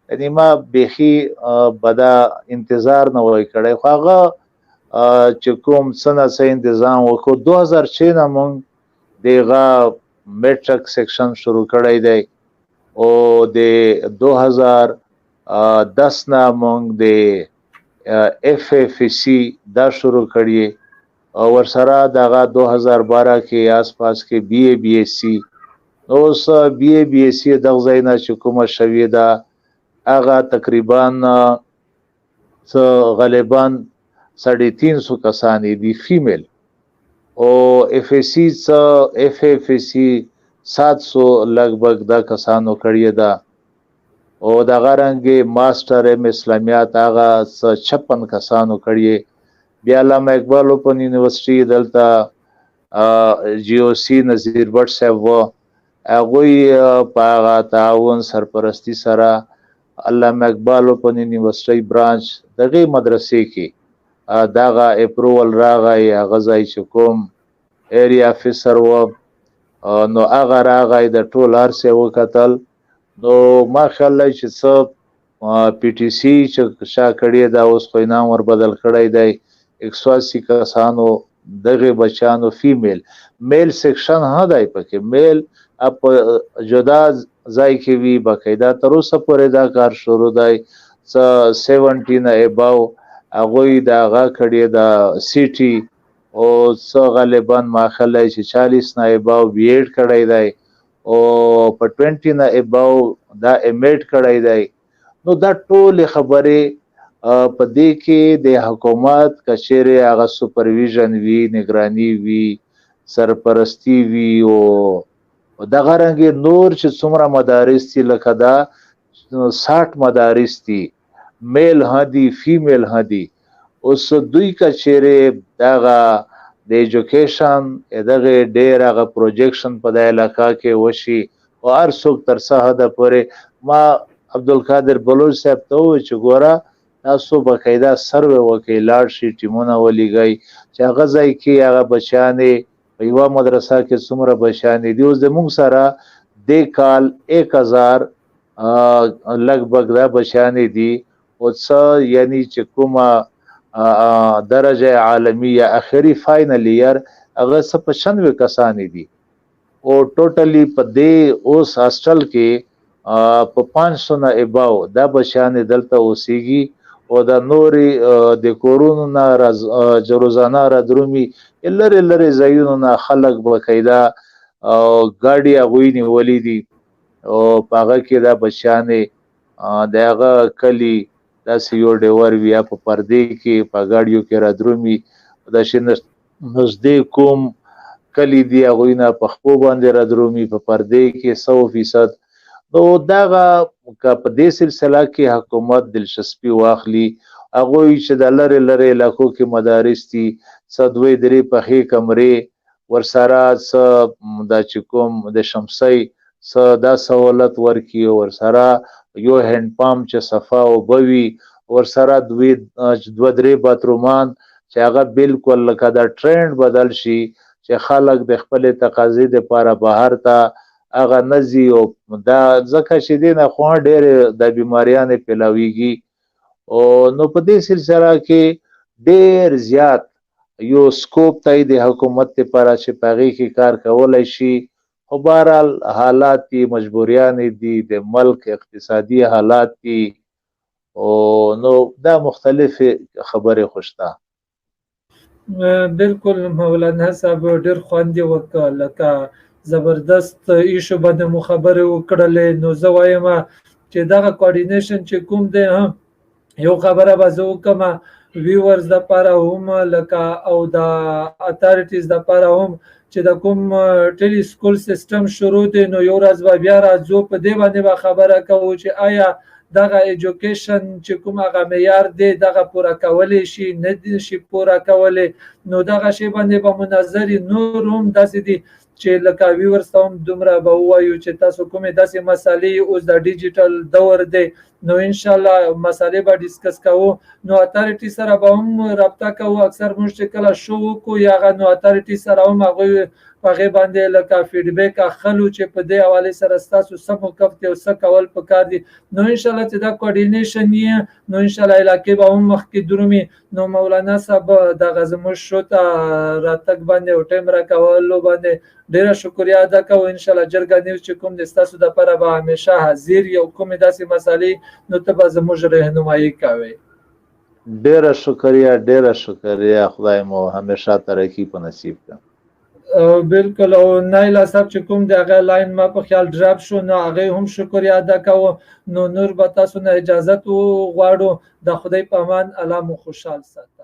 یعنی ما بخي بدا انتظار نه وای کړی خو هغه چې کوم سنه تنظیم وکړو 2006 نه موږ دغه میټرک سیکشن شروع کړی دی او د 2010 نه موږ د FFC دا شروع کړی او ورسره دغه 2012 کې آس پاس کې BA BSc اوس BA دغه ځای نه چې کومه شوی دا هغه تقریبا غالبا 350 کسان دي فیمیل او FFC 700 لګبګ دا کسانو کړی دا او دا غرانګي ماستر اسلامیات هغه 56 کسانو کړی بیا علامه اقبال اوپن یونیورسيټي دلته GOC نذیر بټ صاحب هغوی په هغه تعاون سرپرستی سره علامه اقبال اوپن یونیورسيټي برانچ دغه مدرسې کې دغه اپروول راغی. هغه ځای چې کوم ایریا افیسر و نو هغه راغی د ټول ارسه وکتل. نو ما خیال چې څه پی ټی سی چې شا کړی دا اوس خو نام ور بدل کړی دی 180 کسانو دغه بچانو فیمیل میل سیکشن ها دی پکې میل اپ جدا ځای کې وی باقاعده تر اوسه پورې دا کار شروع دی 17 اباو هغه دا غا کړی دا سی ټی او څو غالبا ما خیال چې 40 نه اباو بی ایډ کړی دی او په 20 نه اباو دا امیټ کړی دی. نو دا ټول خبره په دې کې د حکومت کچېره هغه سپرویژن وی نگرانی وی سرپرستی وی او دغه رنګ نور چې څومره مدارس دي لکه دا 60 مدارس دي میل هدي فیمیل هدي اوس دوی کچېره دغه د ایجوکیشن دغه ډیر هغه پروجیکشن په د علاقہ کې وشي او هر څوک تر څه حد پورې ما عبدالقادر بلوچ صاحب ته و چې ګوره تاسو باقاعده سروې وکړئ لاړ شي ټیمونه ولېږئ چې هغه ځای کې هغه بچیانې په یوه مدرسه کې څومره بچیانې دي. اوس زموږ سره دې کال 1000 لګبګ دا بچیانې دي او څه یعنی چې کومه درجه عالمی یا اخری فائنل ایئر هغه 95 کسان دي او ټوټلی په دې اوس هاستل کې په 500 نه اباو دا بچیان دلته اوسېږي او دا نوري د کورونا روزانه را درومي لری ځایونو نه خلک بقاعده ګاډي اغوینی ولې دي او پاغه کې دا بچیان دغه کلی دا سیو ډیور ویا په پردې کې په ګاډیو کې را درومي د شینس نزدې کوم کلی دی غوینه په خپو باندې را درومي په پردې کې 100%. نو داغه په دې سلسله کې حکومت دلچسپي واخلي هغه چې د لری علاقو کې مدارس دي صدوي درې په هي کمرې ورسره د چکم د شمسي دا سہولت ورکی ورسره یو هند پامپ چې صفا او بوي ورسره دوی دو درې باترومان چې هغه بالکل لکه دا ټرند بدل شي چې خلک د خپل تقاضې لپاره بهر ته هغه نزي او دا ځکه چې دینه خو ډېر د بیماریانو پیلاویږي او نو په دې سلسله کې ډېر زیات یو سکوپ ته د حکومت لپاره چې پاغي کې کار کولای شي. خو بهرحال حالات دي مجبوریان دي د ملک اقتصادي حالات دي او نو دا مختلف خبره خوشتا. بالکل مولانا صاحب ډیر خوندې وکړه لکه زبردست ایشو باندې مو خبره وکړلې. نو زه وایم چې دغه کوارډینیشن چې کوم دی یو خبره به زه وکړم ویورز د لپاره هم لکه او د اتارټیز د لپاره هم چې د کوم ټیلی سکول سیستم شروع دی نو یو ورځ به بیا راځو په دې باندې خبره کوو چې آیا دغه ایجوکیشن چې کوم هغه معیار دی دغه پوره کولی شي نه دي شي پوره کولی. نو دغه شی باندې به منظر نور هم داسې دي چې لکه ویورز ته هم دومره به ووایو چې تاسو کومې داسې مسالې اوس د ډیجیټل دور دی نو ان شاء الله مسالې به ډیسکس کوو. نو اتارټي سره به هم رابطه کوو. اکثر موږ چې کله شو وکړو یا نو اتارټي سره هم هغوی هغه باندې لکه فیډبیک اخلو چې په دې حواله سره تاسو سم وکړئ او څه کول پکار دي. نو ان شاء الله چې دا کوارډینیشن یې نو ان شاء الله علاقې به هم مخکې درومي. نو مولانا صاحب د غزمو شو ته راتګ باندې او ټیم راکولو باندې ډیره شکریا ادا کوم. ان شاء الله جرګه نیوز چې کوم د تاسو د لپاره به همیشه حاضر یو کوم داسې مسالې نو ته به زموږ راهنمایي کوي. ډیره شکریا خدای مو همیشه ترقی په نصیب کړي. بالکل او نایلا صاحب چې کوم د هغه لاین ما په خیال ډراپ شو نو هغه هم شکریا ادا کوم. نو نور به تاسو نه اجازه غواړو. د خدای په امان الله مو خوشحال ساته.